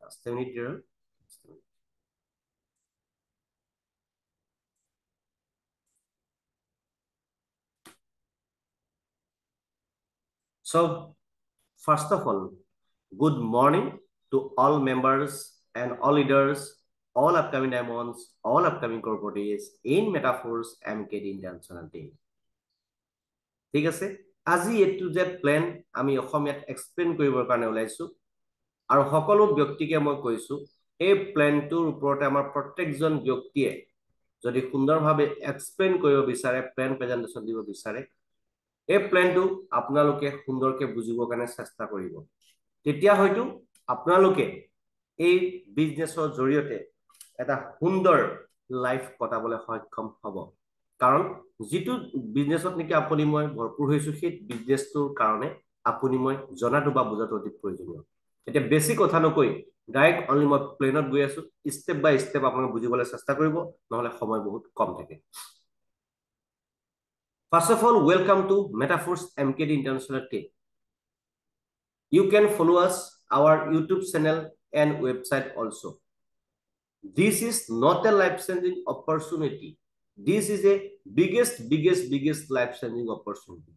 Just a minute here. So, first of all, good morning to all members and all leaders, all upcoming diamonds, all upcoming corporates in Metaphors MKD International Team. ঠিক আছে, আজি এটো যে plan আমি অসমীয়াত explain কৰিবৰ কাৰণে ওলাইছো আৰু সকলো ব্যক্তিকে মই কৈছো এই প্ল্যানটোৰ ওপৰতে আমাৰ প্ৰত্যেকজন ব্যক্তিয়ে যদি সুন্দৰভাৱে এক্সপ্লেইন কৰিব বিচাৰে প্ল্যান প্ৰেজেন্টেশন দিব বিচাৰে এই প্ল্যানটো আপোনালোকে সুন্দৰকে বুজিবৰ কাৰণে চেষ্টা কৰিব তেতিয়া হয়তো আপোনালোকে এই বিজনেছৰ জৰিয়তে এটা সুন্দৰ লাইফ কটাবলৈ সক্ষম হ'ব কাৰণ যেটো বিজনেছত নেকি আপুনি মই ভৰপুৰ হৈছো সেই বিজনেছটোৰ কাৰণে আপুনি মই জনাটো বা বুজাটো অতি প্ৰয়োজনীয় এটা বেসিক কথা নকৈ ডাইৰেক্ট অনলি মই প্লেনত গৈ আছো স্টেপ বাই স্টেপ আপোনালোকে বুজিবলৈ চেষ্টা কৰিব নহলে সময় বহুত কম থাকে First of all, welcome to Metaphors MKD International Team. You can follow us, our YouTube channel and website also. This is not a life-changing opportunity. This is a biggest life-changing opportunity.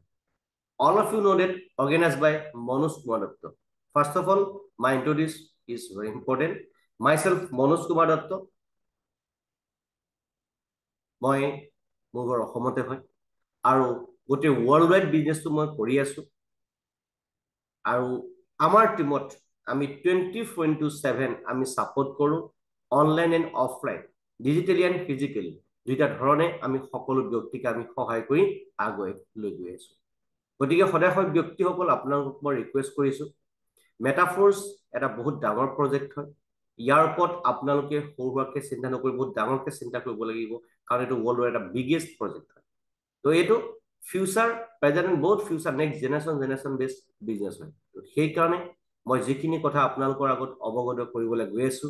All of you know that organized by Manoj Kumar Datta. First of all, my introduction is very important. Myself, Manoj Kumar Datta. মই মোৰ অসমতে হয় আৰু গোটে world wide business তো মই কৰি আছো আৰু আমাৰ টিমত আমি 24/7 আমি সাপোৰ্ট কৰো online and offline digitally and physically দুইটা ধৰণে আমি সকলো ব্যক্তিক আমি সহায় কৰি আগুৱাই লৈ গৈ আছো গতিকে সদায় হয় ব্যক্তিসকল আপোনালোকক মই ৰিকুৱেষ্ট কৰিছো মেটাফৰ্স এটা বহুত ডাঙৰ প্ৰজেক্ট হয় ইয়াৰ ওপৰত আপোনালোকে সৰুৱাকে চিন্তা নকৰি বহুত ডাঙৰকে চিন্তা কৰিব লাগিব কাৰণ এটো ওয়াৰ্ল্ড ওয়াইড এটা বিগেষ্ট প্ৰজেক্ট হয় তো এটো ফিউচাৰ প্ৰেজেন্ট এন্ড বহুত future next generation based business হয় তো সেই কাৰণে মই যিখিনি কথা আপোনালোকৰ আগত অৱগত কৰিবলৈ গৈ আছো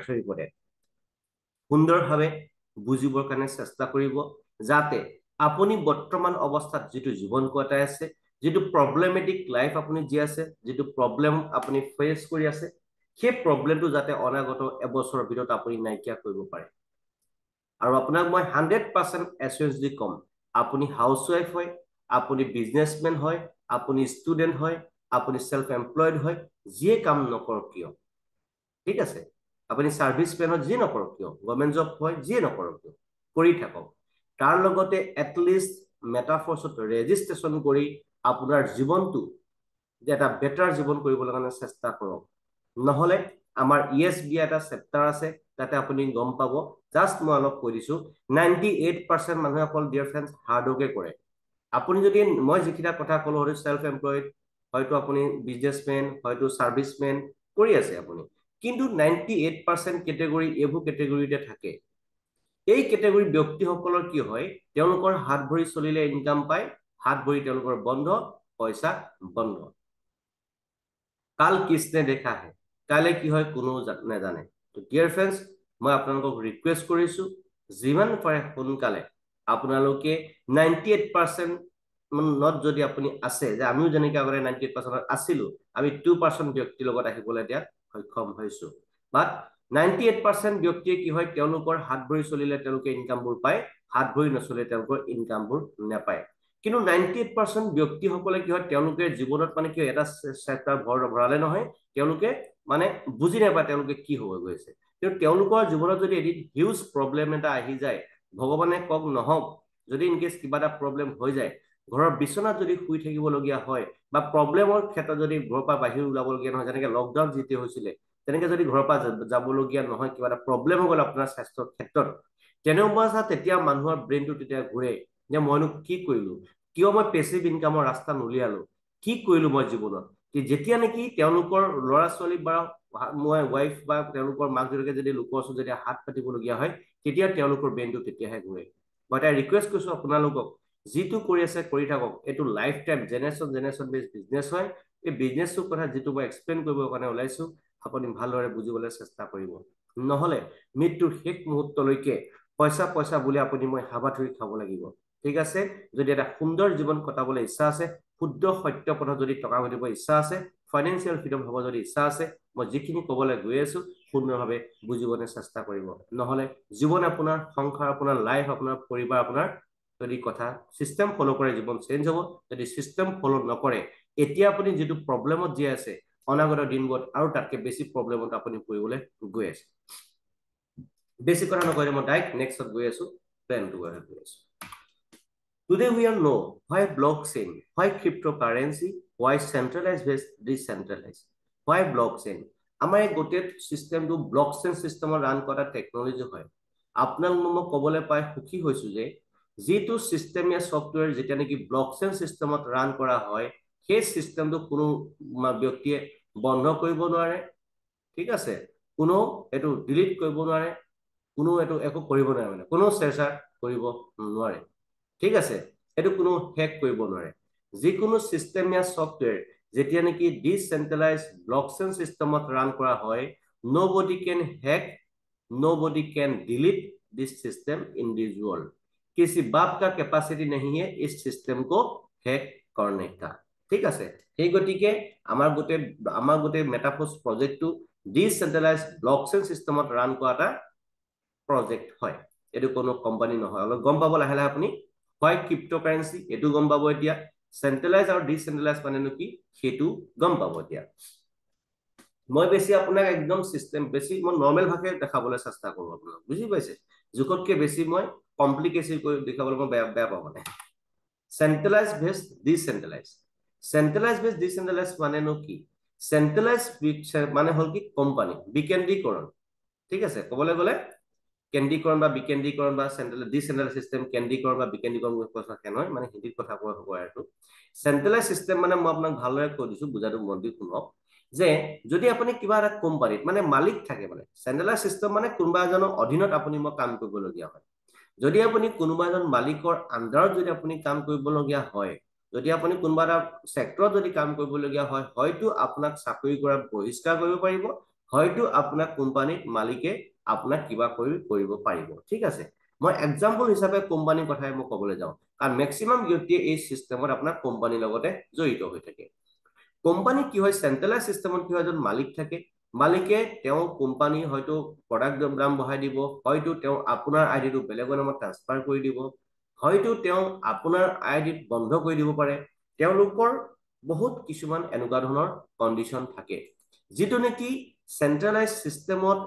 সৰি পৰে সুন্দৰভাৱে বুজিবৰ কাৰণে চেষ্টা কৰিব যাতে আপুনি বৰ্তমান অৱস্থাত যেটো জীৱন কটাই আছে যেটো প্ৰবলেমেটিক লাইফ আপুনি জি আছে যেটো প্ৰবলেম আপুনি ফেস কৰি আছে সেই প্ৰবলেমটো যাতে অনাগত এবছৰৰ ভিতৰত আপুনি নাইকিয়া কৰিব পাৰে আৰু আপোনাক মই 100% এসুৰেন্স দি কম আপুনি হাউসৱাইফ হয় আপুনি বিজনেসম্যান হয় আপুনি ষ্টুডেন্ট হয় আপুনি সেলফ এমপ্লয়েড হয় যিয়ে কাম নকৰ কিয় ঠিক আছে আপুনি সাৰ্ভিসম্যানত যি নকৰক কিয় গভৰ্নমেন্ট জব হয় যি নকৰক কিয় কৰি থাকক তাৰ লগতে এটলিষ্ট মেটাফৰ্সত ৰেজিষ্ট্ৰেচন কৰি আপোনাৰ জীৱনটো এটা বেটাৰ জীৱন কৰিবলৈ কাৰণে চেষ্টা কৰক নহলে আমাৰ ইএসবি এটা চেপ্টাৰ আছে তাতে আপুনি গম পাব জাস্ট মই অলপ কৈ দিছো 98% মানুহে অকল ডিয়াৰ ফ্ৰেন্ডস হাৰ্ড ওকে কৰে আপুনি যদি মই যিকিটা কথা কলো হয়তো সেলফ এমপ্লয়েড হয়তো আপুনি বিজনেসম্যান হয়তো সার্ভিসম্যান কৰি আছে আপুনি কিন্তু 98% ক্যাটেগৰি এভু ক্যাটেগৰিতে থাকে এই ক্যাটেগৰি ব্যক্তিসকলৰ কি হয় তেওঁলোকৰ হাত ভৰি চলিলে ইনকাম পায় হাত ভৰি তেওঁলোকৰ বন্ধ পইচা বন্ধ কাল কিসনে দেখা হে কালে কি হয় কোনো নাজানে তো ডিয়াৰ ফ্ৰেন্ডস মই আপোনালোকক ৰিকুৱেষ্ট কৰিছো যিমান পাৰে সোনকালে আপোনালোকে 98% নট যদি আপুনি আছে যে আমিও যেনেকৈ আগৰে 98% আছিল আমি 2% ব্যক্তিৰ লগত আহিবলৈ দিয়া সক্ষম হৈছো বাট 98% ব্যক্তিয়ে কি হয় তেওঁলোকৰ হাত ভৰি চলিলে তেওঁলোকে ইনকামবোৰ পায় হাত ভৰি নচলে তেওঁলোকৰ ইনকামবোৰ নাপায় কিন্তু 98% ব্যক্তিসকলে কি হয় তেওঁলোকে জীৱনত মানে কি এটা সেক্টৰ ভৰালে নহয় তেওঁলোকে মানে বুজি নাপায় তেওঁলোকে কি হ'ব গৈছে কিন্তু তেওঁলোকৰ জীৱনত যদি এদিন হিউজ প্ৰবলেম এটা আহি যায় ভগৱানে কক নহক যদি ইন কেস কিবা এটা প্ৰবলেম হৈ যায় ঘৰৰ বিছনাত যদি শুই থাকিব লগিয়া হয় বা প্ৰবলেমৰ ক্ষেত্ৰত যদি ঘৰৰ পৰা বাহিৰ ওলাব লগিয়া নহয় যেনেকৈ লকডাউন যেতি হৈছিলে তেনেকৈ যদি ঘৰৰ পৰা যাব লগিয়া নহয় কিবা এটা প্ৰবলেম হৈ গ'ল আপোনাৰ স্বাস্থ্যৰ ক্ষেত্ৰত তেনেকুৱা তেতিয়া মানুহৰ ব্ৰেইনটো তেতিয়া ঘূৰে যে মইনো কি কৰিলো কিয় মই পেছিভ ইনকামৰ ৰাস্তা নুলিয়ালো কি কৰিলো মই জীৱনত যেতিয়া নেকি তেওঁলোকৰ ল'ৰা ছোৱালী বা মই ওয়াইফ বা তেওঁলোকৰ মাক দেউতাকে যদি লোকৰ ওচৰত যদি হাত পাতিব লগিয়া হয় তেতিয়া তেওঁলোকৰ ব্ৰেইনটো তেতিয়াহে ঘূৰে মই এটা ৰিকুৱেষ্ট কৰিছো আপোনালোকক যেটো কৰি আছে কৰি থাকক এটো life time generation base business হয় এই বিজনেসৰ কথা যেটো মই এক্সপ্লেইন কৰিবৰ কাৰণে ওলাইছো আপুনি ভালদৰে বুজিবলৈ চেষ্টা কৰিব নহলে মৃত্যুৰ শেষ মুহূৰ্তলৈকে পইচা বুলি আপুনি মই হাবাথুৰি খাব লাগিব ঠিক আছে যদি এটা সুন্দৰ জীৱন কটাবলৈ ইচ্ছা আছে শুদ্ধ সত্য পথত যদি টকা ঘটিব ইচ্ছা আছে ফাইনেন্সিয়েল ফ্ৰীডম হ'ব যদি ইচ্ছা আছে মই যিখিনি ক'বলৈ গৈ আছো সুন্দৰভাৱে বুজিবলৈ চেষ্টা কৰিব নহলে জীৱন আপোনাৰ সংসাৰ আপোনাৰ লাইফ আপোনাৰ পৰিবাৰ আপোনাৰ যদি কথা সিস্টেম ফলো কৰে জীৱন চেঞ্জ হ'ব যদি সিস্টেম ফলো নকৰে এতিয়া আপুনি যেটো প্ৰবলেমত যি আছে অনাগত দিনবোৰত আৰু তাতকে বেছি প্ৰবলেমত আপুনি পৰিবলৈ গৈ আছে বেছি কথা নকৰে মই ডাইৰেক্ট নেক্সটত গৈ আছো প্লেন টু গৈ আছো Today we all know why blockchain, why cryptocurrency, why centralized versus decentralized, why blockchain. আমাৰ এই গোটেই সিস্টেমটো ব্লকচেইন সিস্টেমত ৰান কৰা টেকনলজি হয় আপোনালোক মই ক'বলৈ পাই সুখী হৈছো যে যেটো সিস্টেম या সফটওয়্যার যেটা নেকি ব্লকচেইন সিস্টেমত ৰান কৰা হয় সেই সিস্টেমটো কোনো ব্যক্তিয়ে বন্ধ কৰিব নোৱাৰে ঠিক আছে কোনো এটো ডিলিট কৰিব নোৱাৰে কোনো এটো একো কৰিব নোৱাৰে মানে কোনো চেষ্টা কৰিব নোৱাৰে ঠিক আছে এটো কোনো হ্যাক কৰিব নোৱাৰে যিকোনো সিস্টেম या সফটওয়্যাৰ যেতিয়া নেকি ডিসেন্ট্ৰালাইজ ব্লকচেইন সিস্টেমত ৰান কৰা হয় nobody can hack nobody can delete this system in this world किसी बाप का कैपेसिटी नहीं है इस सिस्टम को हैक करने का ঠিক আছে সেই গতিকে আমাৰ গোটে মেটাফোৰ্স প্ৰজেক্টটো ডিসেন্ট্ৰালাইজ ব্লকচেইন সিস্টেমত ৰান কৰা এটা প্ৰজেক্ট হয় এটো কোনো কোম্পানী নহয় অলপ গম পাব লাহে লাহে আপুনি হয় ক্রিপ্টোকারেন্সি এটো গম পাব এতিয়া সেন্ট্রালাইজ আৰু ডিসেন্ট্রালাইজ মানে কি হেতু গম পাব এতিয়া মই বেছি আপোনাক একদম সিস্টেম বেছি মই নরমাল ভাষাত দেখাবলৈ চেষ্টা কৰো আপোনাক বুজি পাইছে জুকতকে বেছি মই কমপ্লিকেটেড কৰি দেখাবলৈ মই বেয়া পাওঁ মানে সেন্ট্ৰালাইজ ভাৰ্চেস ডিসেন্ট্ৰালাইজ সেন্ট্ৰালাইজ ভাৰ্চেস ডিসেন্ট্ৰালাইজ মানে কি সেন্ট্ৰালাইজ মানে হল কি কোম্পানী বিকেন্দ্ৰীকৰণ ঠিক আছে ক'বলৈ গলে কেন্দ্ৰীকৰণ বা বিকেন্দ্ৰীকৰণ বা সেন্ট্ৰালাইজ ডিসেন্ট্ৰালাইজ সিস্টেম কেন্দ্ৰীকৰণ বা বিকেন্দ্ৰীকৰণ কথা নহয় মানে হিন্দীত কথা কোৱা হ'ব আৰু সেন্ট্ৰালাইজ সিস্টেম মানে মই আপোনাক ভালদৰে কৈ দিছো বুজাটো মন দি শুনক যে যদি আপুনি কিবা এটা কোম্পানীত মানে মালিক থাকে মানে সেন্ট্রালাইজ সিস্টেম মানে কোনোবা এজনৰ অধীনত আপুনি মই কাম কৰিবলগীয়া হয় যদি আপুনি কোনোবা এজন মালিকৰ আন্ডাৰত যদি আপুনি কাম কৰিবলগীয়া হয় যদি আপুনি কোনোবা এটা সেক্টৰত যদি কাম কৰিবলগীয়া হয় হয়তো আপোনাক চাকৰি কৰা বহিষ্কাৰ কৰিব পাৰিব হয়তো আপোনাক কোম্পানীৰ মালিকে আপোনাক কিবা কৰিব পাৰিব ঠিক আছে মই এক্সাম্পল হিচাপে কোম্পানীৰ কথাই মই ক'বলৈ যাওঁ কাৰণ ম্যাক্সিমাম ব্যক্তিয়ে এই সিস্টেমত আপোনাৰ কোম্পানীৰ লগতে জড়িত হৈ থাকে কোম্পানী কি হয় সেন্ট্রালাইজ সিস্টেমত কি হয় এজন মালিক থাকে মালিকে তেওঁ কোম্পানী হয়তো প্ৰডাক্ট দাম বঢ়াই দিব হয়তো তেওঁ আপোনাৰ আইডিটো বেলেগৰ নামত ট্ৰান্সফাৰ কৰি দিব হয়তো তেওঁ আপোনাৰ আইডিত বন্ধ কৰি দিব পাৰে তেওঁলোকৰ বহুত কিছুমান এনেকুৱা ধৰণৰ কন্ডিশন থাকে যেটো নেকি সেন্ট্ৰালাইজ সিস্টেমত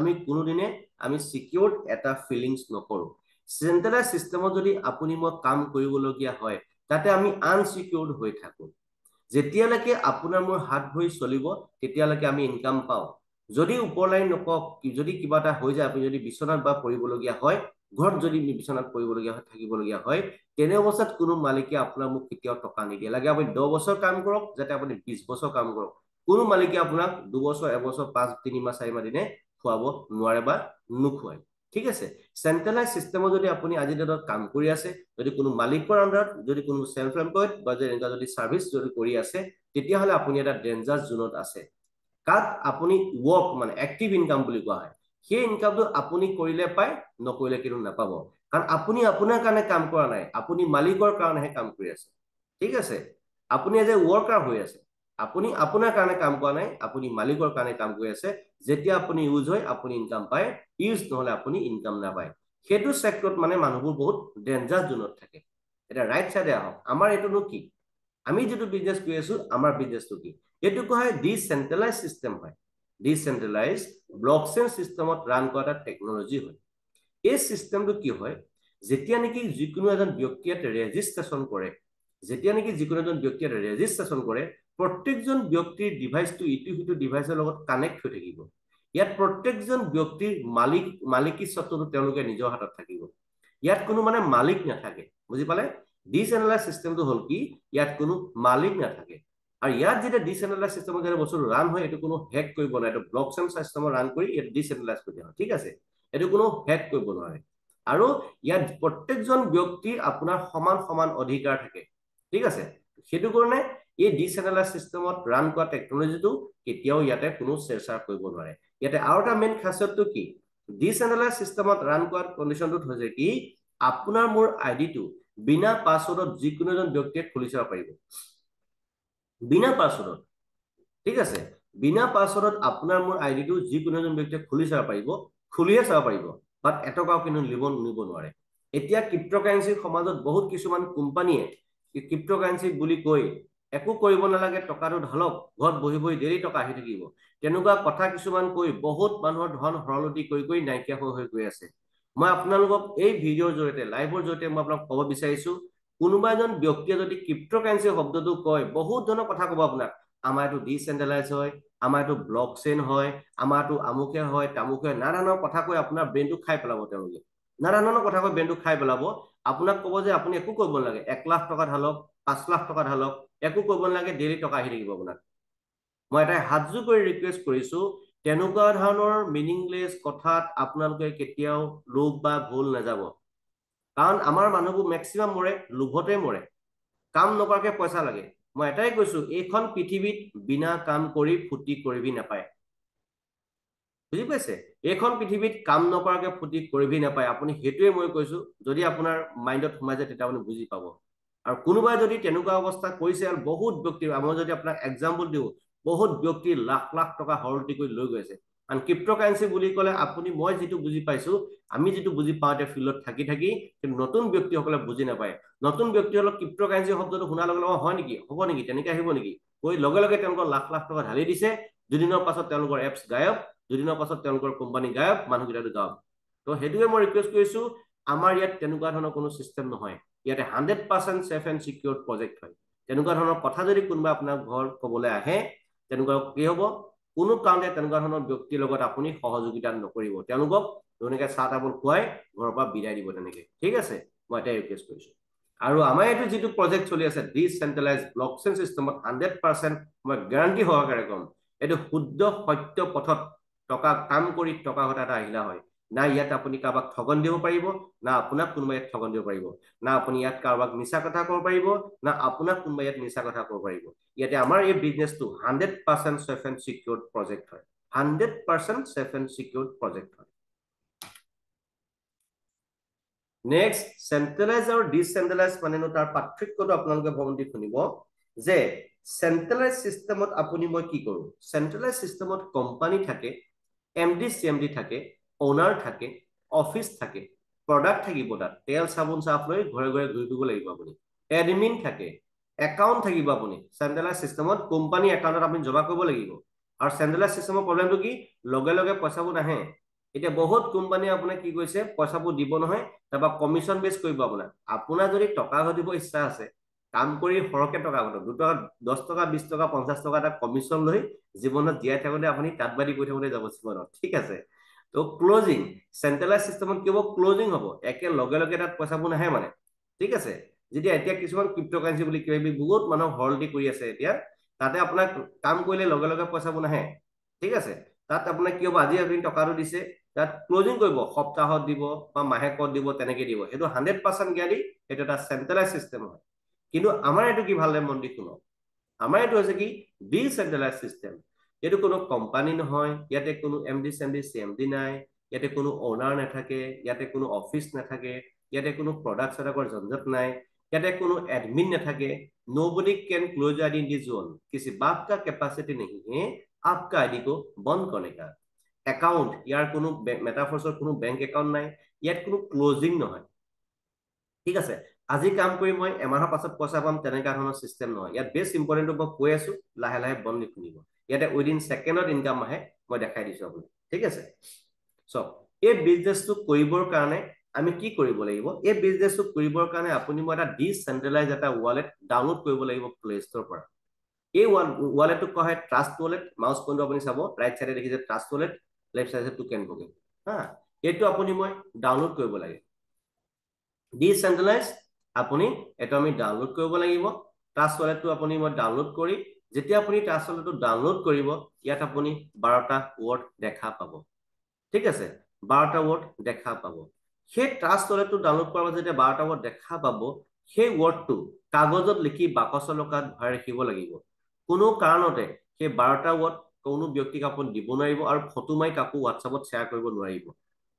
আমি কোনোদিনে আমি সিকিউৰড এটা ফিলিংস নকৰো সেন্ট্ৰালাইজ সিস্টেমত যদি আপুনি মই কাম কৰিবলগীয়া হয় তাতে আমি আনসিকিউৰড হৈ থাকো যেতিয়ালৈকে আপোনাৰ মোৰ হাত ভৰি চলিব তেতিয়ালৈকে আমি ইনকাম পাও যদি উপৰলাই নকক যদি কিবা এটা হৈ যায় আপুনি যদি বিছনাত বা পৰিবলগীয়া হয় ঘৰত যদি বিছনাত পৰিবলগীয়া হয় থাকিবলগীয়া হয় তেনে অৱস্থাত কোনো মালিকে আপোনাৰ মোক কেতিয়াও টকা নিদিয়ে লাগে আপুনি 10 বছৰ কাম কৰক যাতে আপুনি 20 বছৰ কাম কৰক কোনো মালিকে আপোনাক 2 বছৰ 1 বছৰ 5 3 মাহ 4 মাহ দিনে খুৱাব নোৱাৰে বা নুখুৱায় ঠিক আছে সেন্ট্ৰালাইজ সিস্টেমত যদি আপুনি আজি দিনত কাম কৰি আছে যদি কোনো মালিকৰ আন্ডাৰত যদি কোনো সেলফ এমপ্লয়েড বা যদি সাৰ্ভিস যদি কৰি আছে তেতিয়া হলে আপুনি এটা ডেঞ্জাৰ জোনত আছে কাট আপুনি ওয়াৰ্ক মানে অ্যাক্টিভ ইনকাম বুলি কোৱা হয় সেই ইনকামটো আপুনি কৰিলে পায় নকৰিলে কিন্তু নাপাব কাৰণ আপুনি আপোনাৰ কাৰণে কাম কৰা নাই আপুনি মালিকৰ কাৰণেহে কাম কৰি আছে ঠিক আছে আপুনি এজ এ ওয়াৰ্কাৰ হৈ আছে আপুনি আপোনাৰ কাৰণে কাম কৰা নাই আপুনি মালিকৰ কাৰণে কাম কৰি আছে যেতিয়া আপুনি ইউজ হয় আপুনি ইনকাম পায় ইউজ নহলে আপুনি ইনকাম নাপায় হেতু সেক্টৰত মানে মানুহবোৰ বহুত ডেঞ্জাৰ জোনত থাকে এটা ৰাইট সাইডে আহক আমাৰ এটোনো কি আমি যেটো বিজনেস কৰি আছো আমাৰ বিজনেসটো কি এটো কয় ডিসেন্ট্ৰালাইজ সিস্টেম হয় ডিসেন্ট্ৰালাইজ ব্লকচেইন সিস্টেমত ৰান কৰা টেকনলজি হয় এই সিস্টেমটো কি হয় যেতিয়া নেকি যিকোনো এজন ব্যক্তিয়ে ৰেজিষ্ট্ৰেচন কৰে যেতিয়া নেকি যিকোনো এজন ব্যক্তিয়ে ৰেজিষ্ট্ৰেচন কৰে প্ৰত্যেকজন ব্যক্তিৰ ডিভাইসটো ইটো ডিভাইসৰ লগত কানেক্ট হৈ থাকিব ইয়াত প্ৰত্যেকজন ব্যক্তিৰ মালিকী স্বত্বটো তেওঁলোকে নিজৰ হাতত থাকিব ইয়াত কোনো মানে মালিক নাথাকে বুজি পালে ডিসেন্ট্ৰালাইজ সিস্টেমটো হল কি ইয়াত কোনো মালিক নাথাকে আৰু ইয়াত যেটা ডিসেন্ট্ৰালাইজ সিস্টেমত যেটা বস্তু ৰান হয় এটো কোনো হ্যাক কৰিব নোৱাৰে এটো ব্লকচেইন সিস্টেমত ৰান কৰি এটো ডিসেন্ট্ৰালাইজ কৰি দিয়া হয় ঠিক আছে এটো কোনো হ্যাক কৰিব নোৱাৰে আৰু ইয়াত প্ৰত্যেকজন ব্যক্তিৰ আপোনাৰ সমান অধিকাৰ থাকে ঠিক আছে হেতু কাৰণে এই ডিসেন্ট্ৰালাইজ সিস্টেমত ৰান কৰা টেকনলজিটো কেতিয়াও ইয়াতে কোনো চেৰচাৰ কৰিব নোৱাৰে ইয়াতে আৰু এটা মেইন খাসিয়তটো কি ডিসেন্ট্ৰালাইজ সিস্টেমত ৰান কৰা কন্ডিশনটো হৈছে কি আপোনাৰ মোৰ আইডিটো বিনা পাসওয়াৰ্ডত যিকোনো এজন ব্যক্তিয়ে খুলি চাব পাৰিব বিনা পাছৱৰ্ডত, ঠিক আছে, বিনা পাছৱৰ্ডত আপোনাৰ মোৰ আইডিটো যিকোনো এজন ব্যক্তিয়ে খুলিয়ে চাব পাৰিব, বাট এটকাও কিন্তু নিব নোৱাৰে। এতিয়া ক্ৰিপ্ট'কাৰেঞ্চিৰ সমাজত বহুত কিছুমান কোম্পানীয়ে ক্ৰিপ্ট'কাৰেঞ্চি বুলি কৈ একো কৰিব নালাগে, টকাটো ঢালক, ঘৰত বহি বহি ডেইলি টকা আহি থাকিব, তেনেকুৱা কথা কিছুমান কৈ বহুত মানুহৰ ধন সৰলতি কৰি নাইকিয়া হৈ গৈ আছে। মই আপোনালোকক এই ভিডিঅ'ৰ জৰিয়তে, লাইভৰ জৰিয়তে মই আপোনাক ক'ব বিচাৰিছো, কোনোবা এজন ব্যক্তিয়ে যদি ক্ৰিপ্ট'কাৰেঞ্চি শব্দটো কয়, বহুত ধৰণৰ কথা ক'ব আপোনাক। আমাৰ এইটো ডিচেন্ট্ৰেলাইজ হয়, আমাৰ এইটো ব্লক চেইন হয়, আমাৰটো আমুকে হয়, তামুকে হয়, নানা ধৰণৰ কথা কৈ আপোনাৰ ব্ৰেইনটো খাই পেলাব তেওঁলোকে। নানা ধৰণৰ কথা কৈ ব্ৰেইনটো খাই পেলাব। আপোনাক ক'ব যে আপুনি একো কৰিব নালাগে, 1 লাখ টকা ঢালক, 5 লাখ টকা ঢালক, একো কৰিব নালাগে, ডেইলি টকা আহি থাকিব আপোনাক। মই এটাই হাতযোৰ কৰি ৰিকুৱেষ্ট কৰিছো, তেনেকুৱা ধৰণৰ মিনিংলেছ কথাত আপোনালোকে কেতিয়াও লোভ বা ভুল নাযাব। কাৰণ আমাৰ মানুহবোৰ মেক্সিমাম মৰে লোভতে মৰে, কাম নকৰাকে পইচা লাগে। মই এটাই কৈছো, এইখন পৃথিৱীত বিনা কাম কৰি ফুটি কৰিবি নাপায়, বুজি পাইছে? এইখন পৃথিৱীত কাম নকৰাকে ফুটি কৰিবি নাপায়। আপুনি সেইটোৱে মই কৈছো, যদি আপোনাৰ মাইণ্ডত সোমাই যায় তেতিয়া আপুনি বুজি পাব। আৰু কোনোবাই যদি তেনেকুৱা অৱস্থা কৰিছে, আৰু বহুত ব্যক্তি, মই যদি আপোনাক এক্সাম্পল দিওঁ, বহুত ব্যক্তি লাখ লাখ টকা সৰলতি কৰি লৈ গৈছে। কাৰণ ক্ৰিপ্ট'কাৰেঞ্চি বুলি ক'লে আপুনি মই যিটো বুজি পাইছো, আমি যিটো বুজি পাওঁ এতিয়া ফিল্ডত থাকি কিন্তু নতুন ব্যক্তিসকলে বুজি নাপায়। নতুন ব্যক্তিসকলক ক্ৰিপ্ট'কাৰেঞ্চি শব্দটো শুনাৰ লগে লগে হয় নেকি, হ'ব নেকি, তেনেকে আহিব নেকি, কৈ লগে লগে তেওঁলোকৰ লাখ লাখ টকা ঢালি দিছে, দুদিনৰ পাছত তেওঁলোকৰ এপছ গায়ব, দুদিনৰ পাছত তেওঁলোকৰ কোম্পানী গায়ব, মানুহকেইটাটো গায়ব। তো সেইটোৱে মই ৰিকুৱেষ্ট কৰিছো, আমাৰ ইয়াত তেনেকুৱা ধৰণৰ কোনো চিষ্টেম নহয়। ইয়াতে 100% চেফ এণ্ড চিকিউৰ প্ৰজেক্ট হয়। তেনেকুৱা ধৰণৰ কথা যদি কোনোবা আপোনাৰ ঘৰ ক'বলৈ আহে, তেনেকুৱা কি হ'ব, কোনো কাৰণতে তেনেকুৱা ধৰণৰ ব্যক্তিৰ লগত আপুনি সহযোগিতা নকৰিব। তেওঁলোকক ধুনীয়াকৈ চাহ তামোল খুৱাই ঘৰৰ পৰা বিদায় দিব তেনেকে, ঠিক আছে? মই এটাই ৰিকুৱেষ্ট কৰিছো। আৰু আমাৰ এইটো যিটো প্ৰজেক্ট চলি আছে, ডিচেন্ট্ৰেলাইজ ব্লকচেইন চিষ্টেমত 100% মই গেৰাণ্টি সহকাৰে ক'ম, এইটো শুদ্ধ সত্য পথত টকা কাম কৰি টকা ঘটা এটা আহিলা হয়। না ইয়াত আপুনি কাৰোবাক ঠগন দিব পাৰিব, না আপোনাক কোনোবাই ইয়াত ঠগন দিব পাৰিব, না আপুনি ইয়াত কাৰোবাক মিছা কথা ক'ব পাৰিব, না আপোনাক কোনোবাই ইয়াত মিছা কথা ক'ব পাৰিব। ইয়াতে আমাৰ এই বিজনেছটো 100% চেফ এণ্ড চিকিউৰ প্ৰজেক্ট হয়, 100% চেফ এণ্ড চিকিউৰ প্ৰজেক্ট হয়। নেক্সট, চেন্ট্ৰেলাইজ আৰু ডিচেন্ট্ৰেলাইজ মানেনো তাৰ পাৰ্থক্যটো আপোনালোকে ভৱন্তি শুনিব, যে চেন্ট্ৰেলাইজ চিষ্টেমত আপুনি মই কি কৰোঁ, চেন্ট্ৰেলাইজ চিষ্টেমত কোম্পানী থাকে, MD CMD থাকে, অনাৰ থাকে, অফিচ থাকে, প্ৰডাক্ট থাকিব, তাত তেল চাবোন চাৰ্ফ লৈ ঘৰে ঘৰে ঘূৰি ফুৰিব লাগিব আপুনি, এডমিন থাকে, একাউণ্ট থাকিব। আপুনি চেন্ট্ৰেলাইজ চিষ্টেমত কোম্পানী একাউণ্টত আপুনি জমা কৰিব লাগিব। আৰু চেন্ট্ৰেলাইজ চিষ্টেমৰ প্ৰব্লেমটো কি, লগে লগে পইচাবোৰ নাহে। এতিয়া বহুত কোম্পানীয়ে আপোনাক কি কৈছে, পইচাবোৰ দিব নহয়, তাৰপৰা কমিশ্যন বেছ কৰিব আপোনাক। আপোনাৰ যদি টকা ঘটিব ইচ্ছা আছে, কাম কৰি সৰহকে টকা ঘটক, 2 টকা 10 টকা 20 টকা 50 টকা এটা কমিশ্যন লৈ জীৱনত জীয়াই থাকোঁতে আপুনি কাটবাদি কৰি থাকোঁতে যাব জীৱনত, ঠিক আছে? তো ক্লজিং, চেন্ট্ৰেলাইজ চিষ্টেমত কি হ'ব, ক্লজিং হ'ব, একে লগে লগে তাত পইচাবোৰ নাহে মানে, ঠিক আছে? যেতিয়া এতিয়া কিছুমান ক্ৰিপ্ট'কাৰেঞ্চি বুলি কিবা কিবি বহুত মানুহক সৰলতি কৰি আছে, এতিয়া তাতে আপোনাক কাম কৰিলে লগে লগে পইচাবোৰ নাহে, ঠিক আছে? তাত আপোনাক কি হ'ব, আজি আপুনি টকাটো দিছে, তাত ক্লজিং কৰিব, সপ্তাহত দিব বা মাহেকত দিব, তেনেকে দিব। সেইটো 100% গেৰাণ্টি, সেইটো এটা চেন্ট্ৰেলাইজ চিষ্টেম হয়। কিন্তু আমাৰ এইটো কি, ভালদৰে মন দি শুনক, আমাৰ এইটো হৈছে কি, ডিচেন্ট্ৰেলাইজ চিষ্টেম। এইটো কোনো কোম্পানী নহয়, ইয়াতে কোনো MD CMD নাই, ইয়াতে কোনো অনাৰ নাথাকে, ইয়াতে কোনো অফিচ নাথাকে, ইয়াতে কোনো প্ৰডাক্ট চডাক্টৰ ঝঞ্ঝট নাই, ইয়াতে কোনো এডমিন নাথাকে। nobody can close your ID in this zone, किसी बाप का कैपेसिटी नहीं है आपका आईडी को बंद करने का। একাউণ্ট, ইয়াৰ কোনো মেটাফৰ্চৰ কোনো বেংক একাউণ্ট নাই, ইয়াত কোনো ক্লজিং নহয়, ঠিক আছে? আজি কাম কৰি মই এমাহৰ পাছত পইচা পাম, তেনেকুৱা ধৰণৰ চিষ্টেম নহয়। ইয়াত বেষ্ট ইম্পৰ্টেণ্টটো মই কৈ আছো, লাহে লাহে বন্ধ শুনিব। ইয়াতে উইদিন ছেকেণ্ডত ইনকাম আহে, মই দেখাই দিছো আপোনাক, ঠিক আছে? চক, এই বিজনেছটো কৰিবৰ কাৰণে আমি কি কৰিব লাগিব, এই বিজনেছটো কৰিবৰ কাৰণে আপুনি মই এটা ডিচেন্ট্ৰেলাইজ এটা ৱালেট ডাউনলোড কৰিব লাগিব প্লে ষ্টৰৰ পৰা। এই ৱালেটটোক কোৱা হয় ট্ৰাষ্ট ৱালেট। মাউচ পইণ্টটো আপুনি চাব, ৰাইট চাইডে দেখিছে ট্ৰাষ্ট ৱালেট, লেফ্ট চাইডে টোকেন টকেন, হা, এইটো আপুনি মই ডাউনলোড কৰিব লাগে। ডিচেন্ট্ৰেলাইজ আপুনি এইটো আমি ডাউনলোড কৰিব লাগিব। ট্ৰাষ্ট ৱালেটটো আপুনি মই ডাউনলোড কৰি, যেতিয়া আপুনি ট্ৰাষ্ট ৱালেটটো ডাউনলোড কৰিব, ইয়াত আপুনি 12টা ৱৰ্ড দেখা পাব, ঠিক আছে? 12টা ৱৰ্ড দেখা পাব। সেই ট্ৰাষ্ট ৱালেটটো ডাউনলোড কৰাৰ পাছত যেতিয়া 12টা ৱৰ্ড দেখা পাব, সেই ৱৰ্ডটো কাগজত লিখি বাকচৰ লকাত ভৰাই ৰাখিব লাগিব। কোনো কাৰণতে সেই 12টা ৱৰ্ড কোনো ব্যক্তিক আপুনি দিব নোৱাৰিব, আৰু ফটো মাৰি কাকো হোৱাটছআপত শ্বেয়াৰ কৰিব নোৱাৰিব।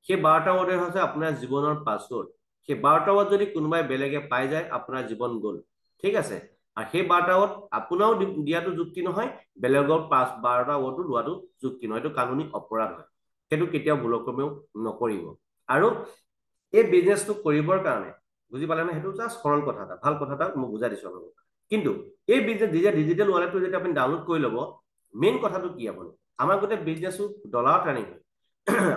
সেই 12টা ৱৰ্ডে হৈছে আপোনাৰ জীৱনৰ পাছৱৰ্ড। সেই 12টা ৱৰ্ড যদি কোনোবাই বেলেগে পাই যায়, আপোনাৰ জীৱন গ'ল, ঠিক আছে? আৰু সেই 12টা ৱৰ্ড আপোনাও দিয়াটো যুক্তি নহয়, বেলেগৰ 12টা ৱৰ্ডো লোৱাটো যুক্তি নহয়, এইটো কানুনি অপৰাধ হয়, সেইটো কেতিয়াও ভুলক্ৰমেও নকৰিব। আৰু এই বিজনেছটো কৰিবৰ কাৰণে বুজি পালে নে, সেইটো জাষ্ট সৰল কথা এটা, ভাল কথা এটা মই বুজাই দিছো আপোনালোকক। কিন্তু এই বিজনেছ ডিজিটেল ৱালেটটো যেতিয়া আপুনি ডাউনলোড কৰি ল'ব, মেইন কথাটো কি, আপুনি আমাৰ গোটেই বিজনেছটো ডলাৰত ৰানিং হয়।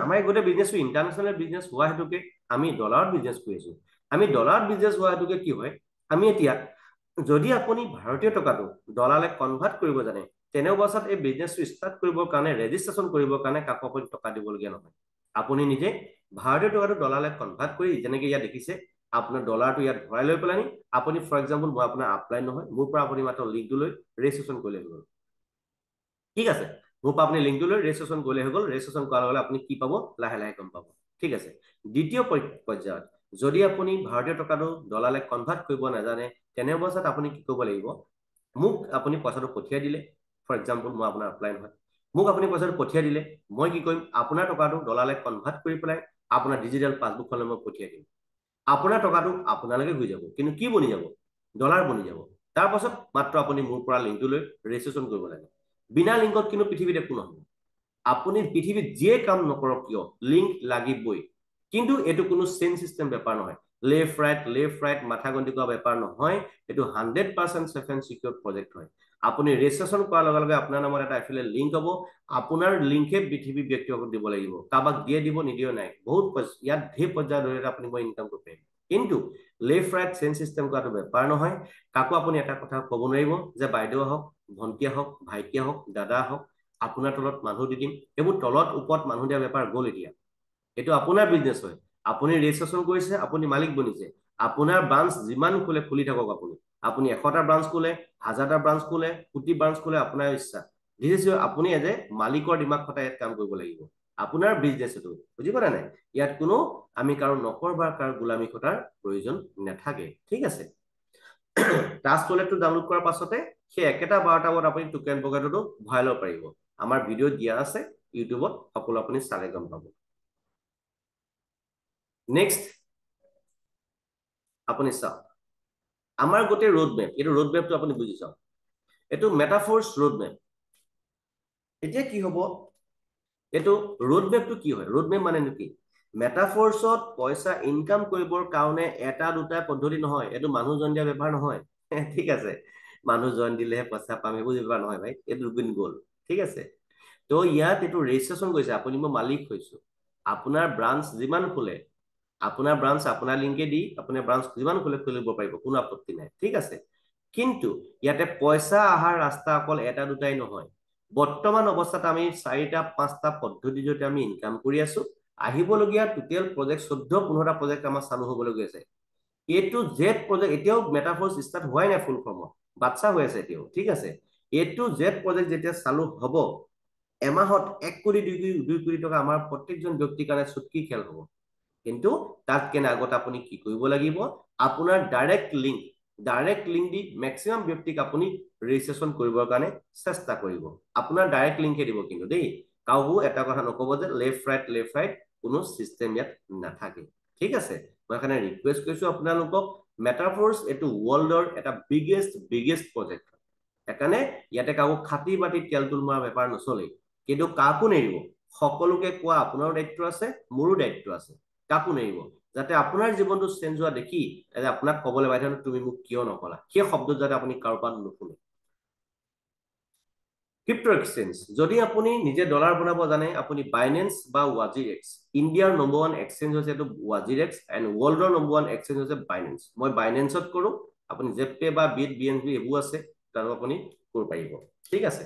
আমাৰ গোটেই বিজনেছটো ইণ্টাৰনেশ্যনেল বিজনেছ হোৱা হেতুকে আমি ডলাৰত বিজনেছ কৰি আছো। আমি ডলাৰত বিজনেছ হোৱা হেতুকে কি হয়, আমি এতিয়া যদি আপুনি ভাৰতীয় টকাটো ডলাৰলৈ কনভাৰ্ট কৰিব জানে, তেনে অৱস্থাত এই বিজনেছটো ষ্টাৰ্ট কৰিবৰ কাৰণে, ৰেজিষ্ট্ৰেশ্যন কৰিবৰ কাৰণে কাকো আপুনি টকা দিবলগীয়া নহয়। আপুনি নিজে ভাৰতীয় টকাটো ডলাৰলৈ কনভাৰ্ট কৰি, যেনেকে ইয়াত দেখিছে, আপোনাৰ ডলাৰটো ইয়াত ভৰাই লৈ পেলাই আপুনি, ফৰ এক্সাম্পল, মই আপোনাৰ আপলাইন নহয়, মোৰ পৰা আপুনি মাত্ৰ লিংকটো লৈ ৰেজিষ্ট্ৰেশ্যন কৰিলে হৈ গ'ল। ঠিক আছে, মোৰ পৰা আপুনি লিংকটো লৈ ৰেজিষ্ট্ৰেশ্যন কৰিলে হৈ গ'ল। ৰেজিষ্ট্ৰেশ্যন কৰাৰ লগে আপুনি কি পাব, লাহে লাহে গম পাব। ঠিক আছে, দ্বিতীয় পৰ্যায়ত যদি আপুনি ভাৰতীয় টকাটো ডলাৰলৈ কনভাৰ্ট কৰিব নাজানে, তেনে অৱস্থাত আপুনি কি কৰিব লাগিব, মোক আপুনি পইচাটো পঠিয়াই দিলে, ফৰ এক্সাম্পল মই আপোনাৰ আপলাইন হয়, মোক আপুনি পইচাটো পঠিয়াই দিলে, মই কি কৰিম, আপোনাৰ টকাটো ডলাৰলৈ কনভাৰ্ট কৰি পেলাই আপোনাৰ ডিজিটেল পাছবুকখনলৈ মই পঠিয়াই দিম। আপোনাৰ টকাটো আপোনালৈকে গৈ যাব, কিন্তু কি বনি যাব, ডলাৰ বনি যাব। তাৰ পাছত মাত্ৰ আপুনি মোৰ পৰা লিংকটো লৈ ৰেজিষ্ট্ৰেশ্যন কৰিব লাগে। বিনা লিংকত কিন্তু পৃথিৱীত একো নহয়। আপুনি পৃথিৱীত যিয়ে কাম নকৰক কিয়, লিংক লাগিবই। কিন্তু এইটো কোনো চেইন চিষ্টেম বেপাৰ নহয়, লেফ্ট ৰাইট মাথা গন্তি কৰা বেপাৰ নহয়। এইটো 100% চেফ এণ্ড চিকিউৰ প্ৰজেক্ট হয়। আপুনি ৰেজিষ্ট্ৰেশ্যন কৰাৰ লগে লগে আপোনাৰ নামত এটা এফিলিয়েট লিংক হ'ব, আপোনাৰ লিংকে পৃথিৱীৰ ব্যক্তিসকলক দিব লাগিব। কাৰোবাক দিয়ে দিব, নিদিয়ে নাই, বহুত ইয়াত ঢেৰ পৰ্যায়ৰ জৰিয়তে আপুনি মই ইনকাম কৰিব পাৰিম। কিন্তু লেফ্ট ৰাইট চেইন চিষ্টেম কৰাটো বেপাৰ নহয়। কাকো আপুনি এটা কথা ক'ব নোৱাৰিব যে বাইদেউ আহক, ভণ্টি আহক, ভাইটি আহক, দাদা আহক, আপোনাৰ তলত মানুহ দি দিম। এইবোৰ তলত ওপৰত মানুহ দিয়া বেপাৰ গ'ল এতিয়া। এইটো আপোনাৰ বিজনেছ হয়, আপুনি ৰেজিষ্ট্ৰেশ্যন কৰিছে, আপুনি মালিক বনিছে। আপোনাৰ ব্ৰাঞ্চ যিমান খোলে খুলি থাকক, আপুনি 100টা ব্ৰাঞ্চ খোলে, 1000টা ব্ৰাঞ্চ খোলে, কোটি ব্ৰাঞ্চ খোলে, আপোনাৰ ইচ্ছা। আপুনি এজ এ মালিকৰ দিমাগ খটাই ইয়াত কাম কৰিব লাগিব। আপোনাৰ বিজনেছ এইটো, বুজি পালে নাই? ইয়াত কোনো আমি কাৰো নকৰ বা কাৰো গোলামী খটাৰ প্ৰয়োজন নাথাকে। ঠিক আছে, টাস্ক ৱালেটটো ডাউনলোড কৰাৰ পাছতে সেই একেটা 12টা ৱৰ্ড আপুনি টোকেন পকেটতো ভৰাই ল'ব পাৰিব। আমাৰ ভিডিঅ' দিয়া আছে ইউটিউবত, সকলো আপুনি চালে গম পাব। নেক্সট আপুনি চাওক, আমাৰ গোটেই ৰোড মেপ, এইটো ৰোড মেপটো আপুনি বুজি চাওক, এইটো মেটাফৰ্ছ ৰোড মেপ। এতিয়া কি হ'ব, এইটো ৰোড মেপটো কি হয়, ৰোড মেপ মানে কি, মেটাফৰ্ছত পইচা ইনকাম কৰিবৰ কাৰণে এটা দুটা পদ্ধতি নহয়, এইটো মানুহ জন দিয়া বেপাৰ নহয়। ঠিক আছে, মানুহ জন দিলেহে পইচা পাম এইবোৰ বেপাৰ নহয় ভাই, এইটো দুগুণ গ'ল। ঠিক আছে, তো ইয়াত এইটো ৰেজিষ্ট্ৰেশ্যন কৰিছে, আপুনি মই মালিক হৈছো। আপোনাৰ ব্ৰাঞ্চ যিমান খোলে, আপোনাৰ ব্ৰাঞ্চ আপোনাৰ লিংকে দি আপোনাৰ ব্ৰাঞ্চ যিমান খোলে খুলিব পাৰিব, কোনো আপত্তি নাই। ঠিক আছে, কিন্তু ইয়াতে পইচা অহাৰ ৰাস্তা অকল এটা দুটাই নহয়। বৰ্তমান অৱস্থাত আমি 4টা 5টা পদ্ধতিৰ জৰিয়তে আমি ইনকাম কৰি আছো। আহিবলগীয়া টোটেল প্ৰজেক্ট 14-15টা প্ৰজেক্ট আমাৰ চালু হ'বলৈ গৈ আছে। A to Z প্ৰজেক্ট এতিয়াও মেটাফৰ্ছ ষ্টাৰ্ট হোৱাই নাই ফুল ফৰ্মত, বাচ্চা হৈ আছে এতিয়াও। ঠিক আছে, A to Z প্ৰজেক্ট যেতিয়া চালু হ'ব, এমাহত 1 কোটি 2 কোটি টকা আমাৰ প্ৰত্যেকজন ব্যক্তিৰ কাৰণে চুটকি খেল হ'ব। কিন্তু তাত কেনে আগত আপুনি কি কৰিব লাগিব, আপোনাৰ ডাইৰেক্ট লিংক দি মেক্সিমাম ব্যক্তিক আপুনি ৰেজিষ্ট্ৰেশ্যন কৰিবৰ কাৰণে চেষ্টা কৰিব। আপোনাৰ ডাইৰেক্ট লিংকে দিব কিন্তু দেই, কাকো এটা কথা নক'ব যে লেফ্ট ৰাইট কোনো চিষ্টেম ইয়াত নাথাকে। ঠিক আছে, মই সেইকাৰণে ৰিকুৱেষ্ট কৰিছো আপোনালোকক, মেটাফৰ্ছ এইটো ৱৰ্ল্ডৰ এটা বিগেষ্ট প্ৰজেক্ট। সেইকাৰণে ইয়াতে কাকো খাতি বাতি তেল তুল মৰা বেপাৰ নচলে। কিন্তু কাকো নেৰিব, সকলোকে কোৱা আপোনাৰো দায়িত্ব আছে, মোৰো দায়িত্ব আছে। কাকো নেৰিব, যাতে আপোনাৰ জীৱনটো চেঞ্জ হোৱা দেখি আপোনাক ক'বলৈ বাধ্য তুমি মোক কিয় নকলা, সেই শব্দত যাতে আপুনি কাৰোবাৰ নুশুনে। ক্ৰিপ্টো এক্সচেঞ্জ, যদি আপুনি নিজে ডলাৰ বনাব জানে, আপুনি বাইনেন্স বা ৱাজিৰেক্স, ইণ্ডিয়াৰ নম্বৰ 1 এক্সচেঞ্জ হৈছে এইটো ৱাজিৰেক্স, এণ্ড ৱৰ্ল্ডৰ নম্বৰ 1 এক্সচেঞ্জ হৈছে বাইনেন্স। মই বাইনেন্সত কৰোঁ, আপুনি জেপে বা বিট BNB এইবোৰ আছে, তাতো আপুনি কৰিব পাৰিব। ঠিক আছে,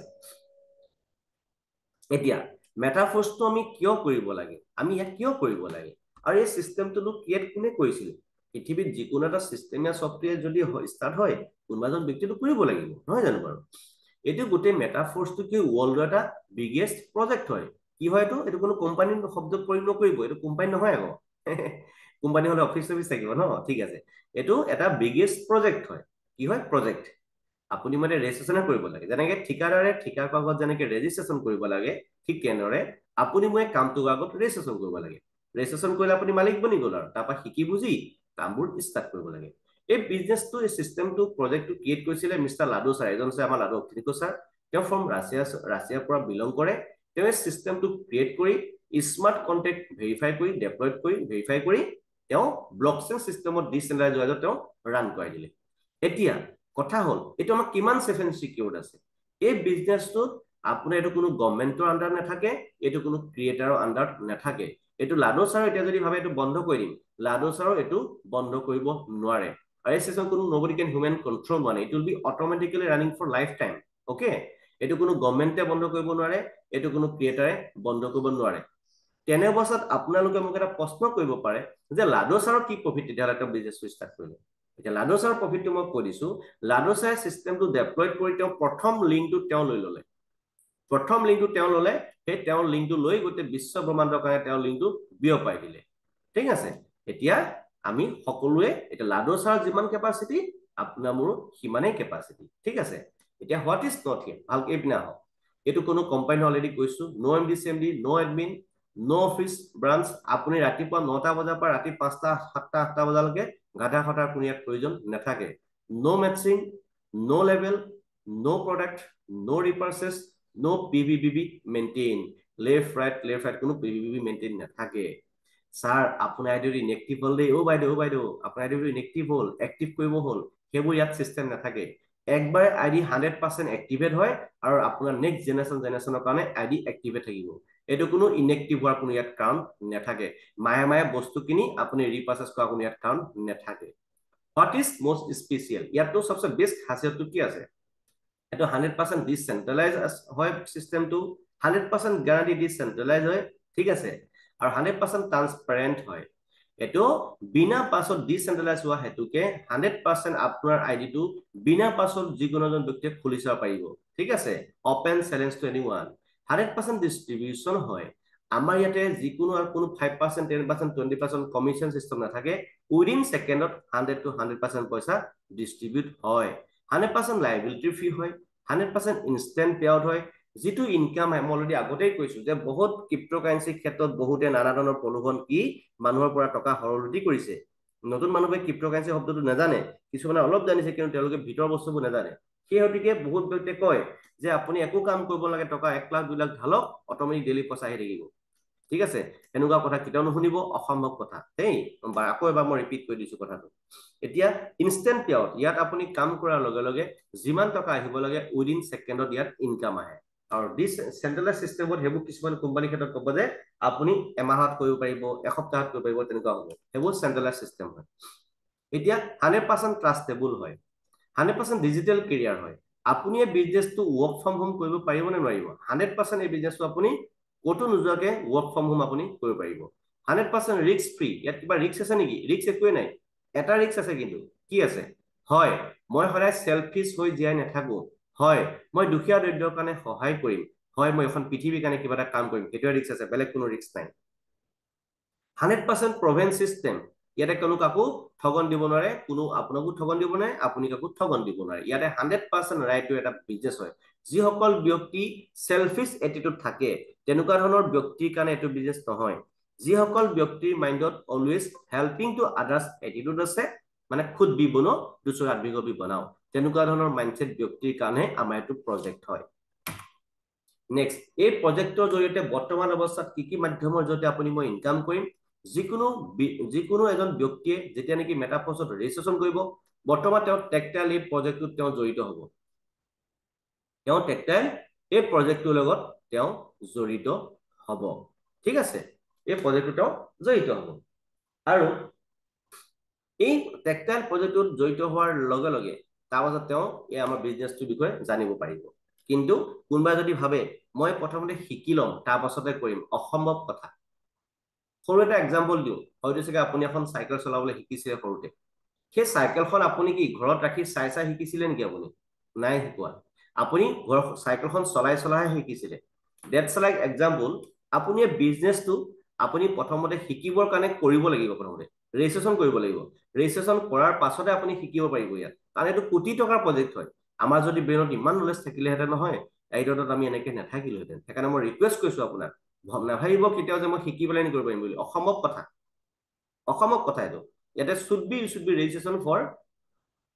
এতিয়া মেটাফৰ্ছটো আমি কিয় কৰিব লাগে, আমি ইয়াত কিয় কৰিব লাগে, আৰু এই চিষ্টেমটোনো ইয়াত কোনে কৰিছিল? পৃথিৱীত যিকোনো এটা চিষ্টেমীয় ছফ্টৱেৰ যদি ষ্টাৰ্ট হয়, কোনোবা এজন ব্যক্তিটো কৰিব লাগিব, নহয় জানো বাৰু? এইটো গোটেই মেটাফৰ্ছটো কি ৱৰ্ল্ডৰ এটা বিগেষ্ট প্ৰজেক্ট হয়। কি হয় এইটো কোনো কোম্পানীৰ শব্দ প্ৰয়োগ নকৰিব, এইটো কোম্পানী নহয় আকৌ। কোম্পানী হলে অফিচ থাকিব ন। ঠিক আছে, এইটো এটা বিগেষ্ট প্ৰজেক্ট হয়। কি হয়, প্ৰজেক্ট। আপুনি মানে ৰেজিষ্ট্ৰেশ্যন কৰিব লাগে, যেনেকে ঠিকাদাৰে ঠিকাৰ কাগজ যেনেকে ৰেজিষ্ট্ৰেশ্যন কৰিব লাগে, ঠিক তেনেদৰে আপুনি মই কামটোৰ আগত ৰেজিষ্ট্ৰেশ্যন কৰিব লাগে। ৰেজিষ্ট্ৰেশ্যন কৰিলে আপুনি মালিক বনি গ'ল, আৰু তাৰপৰা শিকি বুজি কামবোৰ ষ্টাৰ্ট কৰিব লাগে। এই বিজনেছটো এই চিষ্টেমটো প্ৰজেক্টটো ক্ৰিয়েট কৰিছিলে মিষ্টাৰ লাডু ছাৰ, এজন আছে আমাৰ লাডু অক্ষিনিকো ছাৰ। তেওঁ ফ্ৰম ৰাছিয়াৰ পৰা বিলং কৰে। তেওঁ এই চিষ্টেমটো ক্ৰিয়েট কৰি স্মাৰ্ট কণ্টেক্ট ভেৰিফাই কৰি ডেপ্লয়ড কৰি ভেৰিফাই কৰি তেওঁ ব্লকচেইন চিষ্টেমত ডিচেন্ট্ৰেলাইজ ৱেত তেওঁ ৰান কৰাই দিলে। এতিয়া কথা হ'ল এইটো আমাক কিমান ছেফ এণ্ড চিকিউৰ্ড আছে। এই বিজনেছটোত আপোনাৰ এইটো কোনো গভৰ্ণমেণ্টৰ আণ্ডাৰত নাথাকে, এইটো কোনো ক্ৰিয়েটাৰৰ আণ্ডাৰত নাথাকে। এইটো লাডু ছাৰৰ এতিয়া যদি ভাবে এইটো বন্ধ কৰি দিম, লাডু ছাৰৰ এইটো বন্ধ কৰিব নোৱাৰে। আৰু এই চিষ্টেম কোনো nobody can human control মানে, it will be automatically running for lifetime. Okay, এইটো কোনো গভৰ্ণমেণ্টে বন্ধ কৰিব নোৱাৰে, এইটো কোনো ক্ৰিয়েটাৰে বন্ধ কৰিব নোৱাৰে। তেনে অৱস্থাত আপোনালোকে মোক এটা প্ৰশ্ন কৰিব পাৰে যে লাডু ছাৰৰ কি প্ৰফিট তেতিয়াহ'লে তেওঁ বিজনেছটো ষ্টাৰ্ট কৰিলে। এতিয়া লাডু ছাৰৰ প্ৰফিটটো মই কৈ দিছো। লাডু ছাৰে চিষ্টেমটো ডেপ্লয়ড কৰি তেওঁ প্ৰথম লিংকটো তেওঁ লৈ ল'লে। প্ৰথম লিংকটো তেওঁ ল'লে, সেই তেওঁৰ লিংকটো লৈ গোটেই বিশ্ব ব্ৰহ্মাণ্ডৰ কাৰণে তেওঁৰ লিংকটো বিয়পাই দিলে। ঠিক আছে, এতিয়া আমি সকলোৱে এতিয়া লাডু ছাৰৰ যিমান কেপাচিটি আপোনাৰ মোৰ সিমানেই কেপাচিটি। ঠিক আছে, এতিয়া হোৱাট ইজ নট হিয়াৰ, ভালকে এইপিনে আহক। এইটো কোনো কোম্পানী অলৰেডি কৈছো, ন' এমডি চেমডি, ন' এডমিন, ন' অফিচ ব্ৰাঞ্চ। আপুনি ৰাতিপুৱা 9টা বজাৰ পৰা ৰাতি 5টা 7টা 8টা বজালৈকে গাধা খটাৰ কোনো ইয়াত প্ৰয়োজন নাথাকে। ন' মেটচিং, ন' লেভেল, ন' প্ৰডাক্ট, ন' ৰিপাৰ্চেছ, ন' পিভিবিবি মেইনটেইন। লেফ্ট ৰাইট কোনো পিভিবিবি মেইনটেইন নাথাকে। ছাৰ আপোনাৰ আইডিটো ইনএক্টিভ হ'ল দেই, অ' বাইদেউ আপোনাৰ আইডিটো ইনএক্টিভ হ'ল, এক্টিভ কৰিব হ'ল, সেইবোৰ ইয়াত চিষ্টেম নাথাকে। একবাৰে আইডি 100% এক্টিভেট হয় আৰু আপোনাৰ নেক্সট জেনেৰেশ্যনৰ কাৰণে আইডি এক্টিভেট থাকিব। এইটো কোনো ইনএক্টিভ হোৱাৰ কোনো ইয়াত কাৰণ নাথাকে। মাহে মাহে বস্তু কিনি আপুনি ৰিপাৰ্চেছ কৰা কোনো ইয়াত কাৰণ নাথাকে। হোৱাট ইজ মষ্ট স্পেচিয়েল, ইয়াততো সবচে বেষ্ট খাচিয়তটো কি আছে, এইটো 100% ডিচেন্ট্ৰেলাইজ হয় চিষ্টেমটো, 100% গ্যাৰান্টি ডিচেন্ট্ৰেলাইজ হয়। ঠিক আছে, আৰু 100% ট্ৰান্সপাৰেণ্ট হয়। এইটো বিনা পাছত ডিচেন্ট্ৰেলাইজ হোৱা হেতুকে 100% আপোনাৰ আইডিটো বিনা পাছত যিকোনো এজন ব্যক্তিয়ে খুলি চাব পাৰিব। ঠিক আছে, অপেন চেলেঞ্জ টু এনিৱান। 100% ডিষ্ট্ৰিবিউচন হয়। আমাৰ ইয়াতে যিকোনো আৰু কোনো 5%, 10%, 20% কমিশ্যন চিষ্টেম নাথাকে। উইদিন ছেকেণ্ডত 100 to 100% পইচা ডিষ্ট্ৰিবিউট হয়। 100% লাইবিলিটি ফ্ৰী হয়, 100% ইনষ্টেণ্ট পে আউট হয়। যিটো ইনকাম হয়, মই অলৰেডি আগতেই কৈছো যে বহুত ক্ৰিপ্ট'কাৰেঞ্চিৰ ক্ষেত্ৰত বহুতে নানা ধৰণৰ প্ৰলোভন কি মানুহৰ পৰা টকা সৰলতি কৰিছে। নতুন মানুহে ক্ৰিপ্ট'কাৰেঞ্চি শব্দটো নাজানে, কিছুমানে অলপ জানিছে কিন্তু তেওঁলোকে ভিতৰৰ বস্তুবোৰ নাজানে। সেই হেতুকে বহুত ব্যক্তিয়ে কয় যে আপুনি একো কাম কৰিব লাগে, টকা 1 লাখ 2 লাখ ঢালক, অট'মেটিক ডেইলি পইচা আহি থাকিব। ঠিক আছে, এনেকুৱা কথা কেতিয়াও নুশুনিব, অসম্ভৱ কথা দেই। আকৌ এবাৰ মই ৰিপিট কৰি দিছো কথাটো। এতিয়া ইনষ্টেণ্ট পে আউট, ইয়াত আপুনি কাম কৰাৰ লগে লগে যিমান টকা আহিব লাগে উইদিন ছেকেণ্ডত ইয়াত ইনকাম আহে। আৰু ডিচেন্ট্ৰেলাইজ চিষ্টেমত সেইবোৰ কিছুমান কোম্পানীৰ ক্ষেত্ৰত ক'ব যে আপুনি এমাহত কৰিব পাৰিব, এসপ্তাহত কৰিব পাৰিব, তেনেকুৱা হ'ব। সেইবোৰ চেন্ট্ৰেলাইজ চিষ্টেম হয়। এতিয়া 100% ট্ৰাষ্টেবল হয়, 100% ডিজিটেল কেৰিয়াৰ হয়। আপুনি এই বিজনেছটো ৱৰ্ক ফ্ৰম হোম কৰিব পাৰিব নে নোৱাৰিব? 100% এই বিজনেছটো আপুনি ক'তো নোযোৱাকে ৱৰ্ক ফ্ৰম হোম আপুনি কৰিব পাৰিব। 100% ৰিস্ক ফ্ৰী। ইয়াত কিবা ৰিস্ক আছে নেকি? ৰিস্ক একোৱে নাই। এটা ৰিস্ক আছে কিন্তু, কি আছে? হয়, মই সদায় চেলফিছ হৈ জীয়াই নাথাকো। হয়, মই দুখীয়া দৰিদ্ৰৰ কাৰণে সহায় কৰিম। হয়, মই এখন পৃথিৱীৰ কাৰণে কিবা এটা কাম কৰিম, সেইটোৱে ৰিস্ক আছে, বেলেগ কোনো ৰিস্ক নাই। 100% প্ৰভেন চিষ্টেম। ইয়াতে কোনো কাকো ঠগন দিব নোৱাৰে, কোনো আপোনাকো ঠগন দিব নোৱাৰে, আপুনি কাকো ঠগন দিব নোৱাৰে। ইয়াতে 100% ৰাইট টু এটা বিজনেছ হয়। যিসকল ব্যক্তি চেলফিছ এটিটিউড থাকে, তেনেকুৱা ধৰণৰ ব্যক্তিৰ কাৰণে এইটো বিজনেছ নহয়। যিসকল ব্যক্তিৰ মাইণ্ডত always helping to others attitude আছে, মানে খুদ বি বনো দুচৰ আদমি কো ভি বনাও, তেনেকুৱা ধৰণৰ মাইণ্ডছেট ব্যক্তিৰ কাৰণে আমাৰ এইটো প্ৰজেক্ট হয়। নেক্সট, এই প্ৰজেক্টৰ জৰিয়তে বৰ্তমান অৱস্থাত কি কি মাধ্যমৰ জৰিয়তে আপুনি মই ইনকাম কৰিম। যিকোনো এজন ব্যক্তিয়ে যেতিয়া নেকি মেটাফৰ্ছত ৰেজিষ্ট্ৰেশ্যন কৰিব, বৰ্তমান তেওঁ টেকটাইল এই প্ৰজেক্টটোত তেওঁ জড়িত হ'ব। টেকটাইল এই প্ৰজেক্টটোৰ লগত তেওঁ জড়িত হ'ব। ঠিক আছে, এই প্ৰজেক্টটো তেওঁ জড়িত হ'ব। আৰু এই টেকটাইল প্ৰজেক্টটোত জড়িত হোৱাৰ লগে লগে তাৰ পাছত তেওঁ এই আমাৰ বিজনেছটোৰ বিষয়ে জানিব পাৰিব। কিন্তু কোনোবাই যদি ভাবে মই প্ৰথমতে শিকি ল'ম তাৰ পাছতে কৰিম, অসম্ভৱ কথা। সৰু এটা এক্সাম্পল দিওঁ, হয়তো চাগে আপুনি এখন চাইকেল চলাবলৈ শিকিছিলে সৰুতে। সেই চাইকেলখন আপুনি কি ঘৰত ৰাখি চাই শিকিছিলে নেকি? আপুনি নাই শিকোৱা। আপুনি চাইকেলখন চলাইহে শিকিছিলে। ডেটছ লাইক এক্সাম্পল, আপুনি এই বিজনেছটো আপুনি প্ৰথমতে শিকিবৰ কাৰণে কৰিব লাগিব। প্ৰথমতে ৰেজিষ্ট্ৰেশ্যন কৰিব লাগিব। ৰেজিষ্ট্ৰেশ্যন কৰাৰ পাছতে আপুনি শিকিব পাৰিব ইয়াত, কাৰণ এইটো কোটি টকাৰ প্ৰজেক্ট হয়। আমাৰ যদি ব্ৰেইনত ইমান নলেজ থাকিলেহেঁতেন নহয়, এইটোত আমি এনেকে নাথাকিলোহেঁতেন। সেইকাৰণে মই ৰিকুৱেষ্ট কৰিছো আপোনাক, নাভাবিব কেতিয়াও যে মই শিকি পেলাই কৰিব পাৰিম বুলি, অসম্ভৱ কথা। অসম্ভৱ কথা এইটো। ইয়াতে should be registration for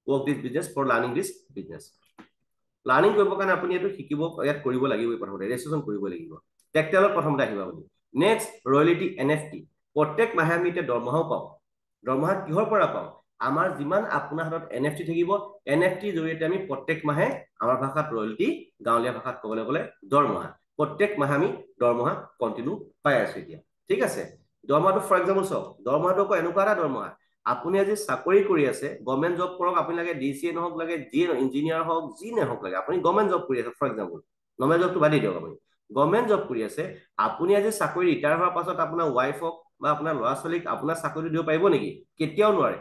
work this business, for learning this business. Learning কৰিবৰ কাৰণে আপুনি এইটো শিকিব ইয়াত কৰিব লাগিব প্ৰথমতে ৰেজিষ্ট্ৰেচন কৰিব লাগিব টেক্সটাইলত প্ৰথমতে আহিব আপুনি নেক্সট ৰয়্যালিটি এনএফটি প্ৰত্যেক মাহে আমি এতিয়া দৰমহাও পাওঁ দৰমহা কিহৰ পৰা পাওঁ আমাৰ যিমান আপোনাৰ হাতত এনএফটি থাকিব এনএফটি জৰিয়তে আমি প্ৰত্যেক মাহে আমাৰ ভাষাত ৰয়্যালিটি গাঁৱলীয়া ভাষাত ক'বলৈ গ'লে দৰমহা প্ৰত্যেক মাহে আমি দৰমহা কন্টিনিউ পাই আছো এতিয়া ঠিক আছে দৰমহাটো ফৰ এক্সাম্পল চাওক দৰমহাটো আকৌ এনেকুৱা এটা দৰমহা আপুনি আজি চাকৰি কৰি আছে গভৰ্ণমেণ্ট জব কৰক আপুনি লাগে ডিচিএ নহওক লাগে যি ইঞ্জিনিয়াৰ হওক যি নহওক লাগে আপুনি গভৰ্ণমেণ্ট জব কৰি আছে ফৰ এক্সাম্পল নৰ্মেল জবটো বাদ দিয়ক আপুনি গভৰ্ণমেণ্ট জব কৰি আছে আপুনি আজি চাকৰি ৰিটায়াৰ হোৱাৰ পাছত আপোনাৰ ৱাইফক বা আপোনাৰ ল'ৰা ছোৱালীক আপোনাৰ চাকৰি দিব পাৰিব নেকি কেতিয়াও নোৱাৰে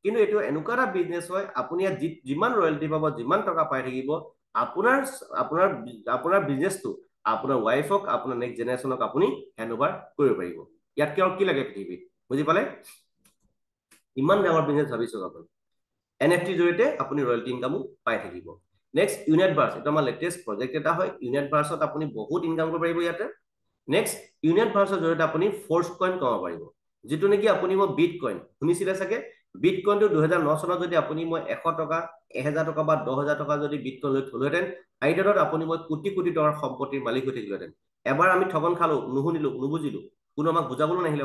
কিন্তু এইটো এনেকুৱা এটা বিজনেছ হয় আপুনি ইয়াত যিমান ৰয়েলটি পাব যিমান টকা পাই থাকিব আপোনাৰ বিজনেছটো আপোনাৰ ৱাইফক আপোনাৰ নেক্সট জেনেৰেশ্যনক আপুনি হেণ্ড অভাৰ কৰিব পাৰিব ইয়াত কি লাগে পৃথিৱীত বুজি পালে ইমান ডাঙৰ বিজনেছ ভাবিছো আপুনি এনএফটি জৰিয়তে আপুনি ৰয়েলটি ইনকামো পাই থাকিব নেক্সট ইউনিট ভাৰ্ছ এটা আমাৰ লেটেষ্ট প্ৰজেক্ট এটা হয় ইউনিট ভাৰ্ছত আপুনি বহুত ইনকাম কৰিব পাৰিব ইয়াতে নেক্সট ইউনিট ভাৰ্ছৰ জৰিয়তে আপুনি ফ'ৰ্চ কইন কমাব পাৰিব যিটো নেকি আপুনি মই বিট কইন শুনিছিলে চাগে বিট কইনটো 2009 চনত যদি আপুনি মই 100 টকা 1000 টকা বা 10000 টকা যদি বিট কইন লৈ থলোহেঁতেন আইডিয়াত আপুনি মই কোটি কোটি টকাৰ সম্পত্তিৰ মালিক হৈ থাকিলোহেঁতেন এবাৰ আমি ঠগন খালো নুশুনিলো নুবুজিলো কোনো আমাক বুজাবলৈ নাহিলে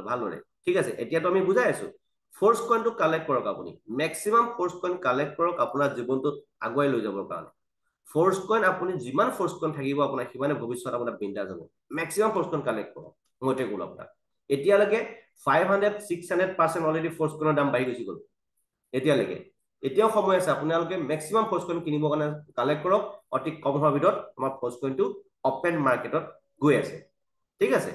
ভালদৰে ঠিক আছে এতিয়াতো আমি বুজাই আছো ফ'ৰ্চ কইনটো কালেক্ট কৰক আপুনি মেক্সিমাম ফ'ৰ্চ কইন কালেক্ট কৰক আপোনাৰ জীৱনটোত আগুৱাই লৈ যাবৰ কাৰণে ফ'ৰ্চ কইন আপুনি যিমান ফ'ৰ্চ কইন থাকিব আপোনাৰ সিমানে ভৱিষ্যত আপোনাৰ বিন্দাছ হ'ব মেক্সিমাম ফ'ৰ্চ কইন কালেক্ট কৰক মইতে ক'লো আপোনাক এতিয়ালৈকে 500-600% অলৰেডি ফ'ৰ্চ কইনৰ দাম বাঢ়ি গুচি গ'ল এতিয়ালৈকে এতিয়াও সময় আছে আপোনালোকে মেক্সিমাম ফ'ৰ্চ কইন কিনিবৰ কাৰণে কালেক্ট কৰক অতি কম সময়ৰ ভিতৰত আমাৰ ফ'ৰ্চ কইনটো অপেন মাৰ্কেটত গৈ আছে ঠিক আছে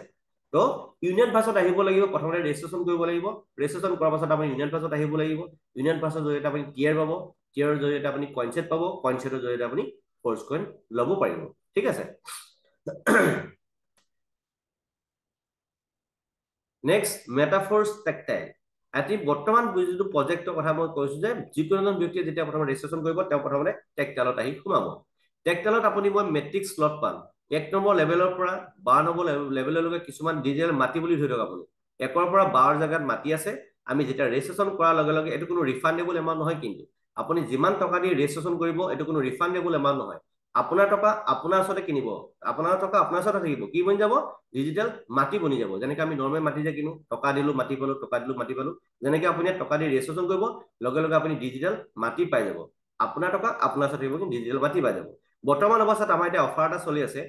তো ইউনিয়ন ভাৰ্ছত আহিব লাগিব প্ৰথমতে ৰেজিষ্ট্ৰেচন কৰিব লাগিব ৰেজিষ্ট্ৰেচন কৰাৰ পাছত আপুনি ইউনিয়ন ভাৰ্ছত আহিব লাগিব ইউনিয়ন ভাৰ্ছৰ জৰিয়তে আপুনি টিয়াৰ পাব টিয়াৰৰ জৰিয়তে আপুনি কইনচেট পাব কইনচেটৰ জৰিয়তে আপুনি ফ'ৰ্চ কইন ল'ব পাৰিব ঠিক আছে নেক্সট মেটাফৰ্ছ টেক্টাইল আজি বৰ্তমান যিটো প্ৰজেক্টৰ কথা মই কৈছো যে যিকোনো এজন ব্যক্তিয়ে যেতিয়া প্ৰথমে ৰেজিষ্ট্ৰেচন কৰিব তেওঁ প্ৰথমতে টেক্টাইলত আহি সোমাব টেক্টাইলত আপুনি মই মেট্ৰিক স্লট পাম 1 নম্বৰ লেভেলৰ পৰা 12 নম্বৰ লেভেললৈকে কিছুমান ডিজিটেল মাটি বুলি ধৰি লওক আপুনি 1ৰ পৰা 12 জেগাত মাটি আছে আমি যেতিয়া ৰেজিষ্ট্ৰেচন কৰাৰ লগে লগে এটো কোনো ৰিফান্ডেবল এমাউন্ট নহয় কিন্তু আপুনি যিমান টকা দি ৰেজিষ্ট্ৰেচন কৰিব এটো কোনো ৰিফান্ডেবল এমাউন্ট নহয় আপোনাৰ টকা আপোনাৰ ওচৰতে কিনিব আপোনাৰ টকা আপোনাৰ ওচৰতে থাকিব কি বনি যাব ডিজিটেল মাটি বনি যাব যেনেকৈ আমি নৰ্মেল মাটি যে কিনো টকা দিলো মাটি পালো টকা দিলো মাটি পালো যেনেকৈ আপুনি টকা দি ৰেজিষ্ট্ৰেচন কৰিব লগে লগে আপুনি ডিজিটেল মাটি পাই যাব আপোনাৰ টকা আপোনাৰ ওচৰতে থাকিব কিন্তু ডিজিটেল মাটি পাই যাব বৰ্তমান অৱস্থাত আমাৰ এটা অফাৰ এটা চলি আছে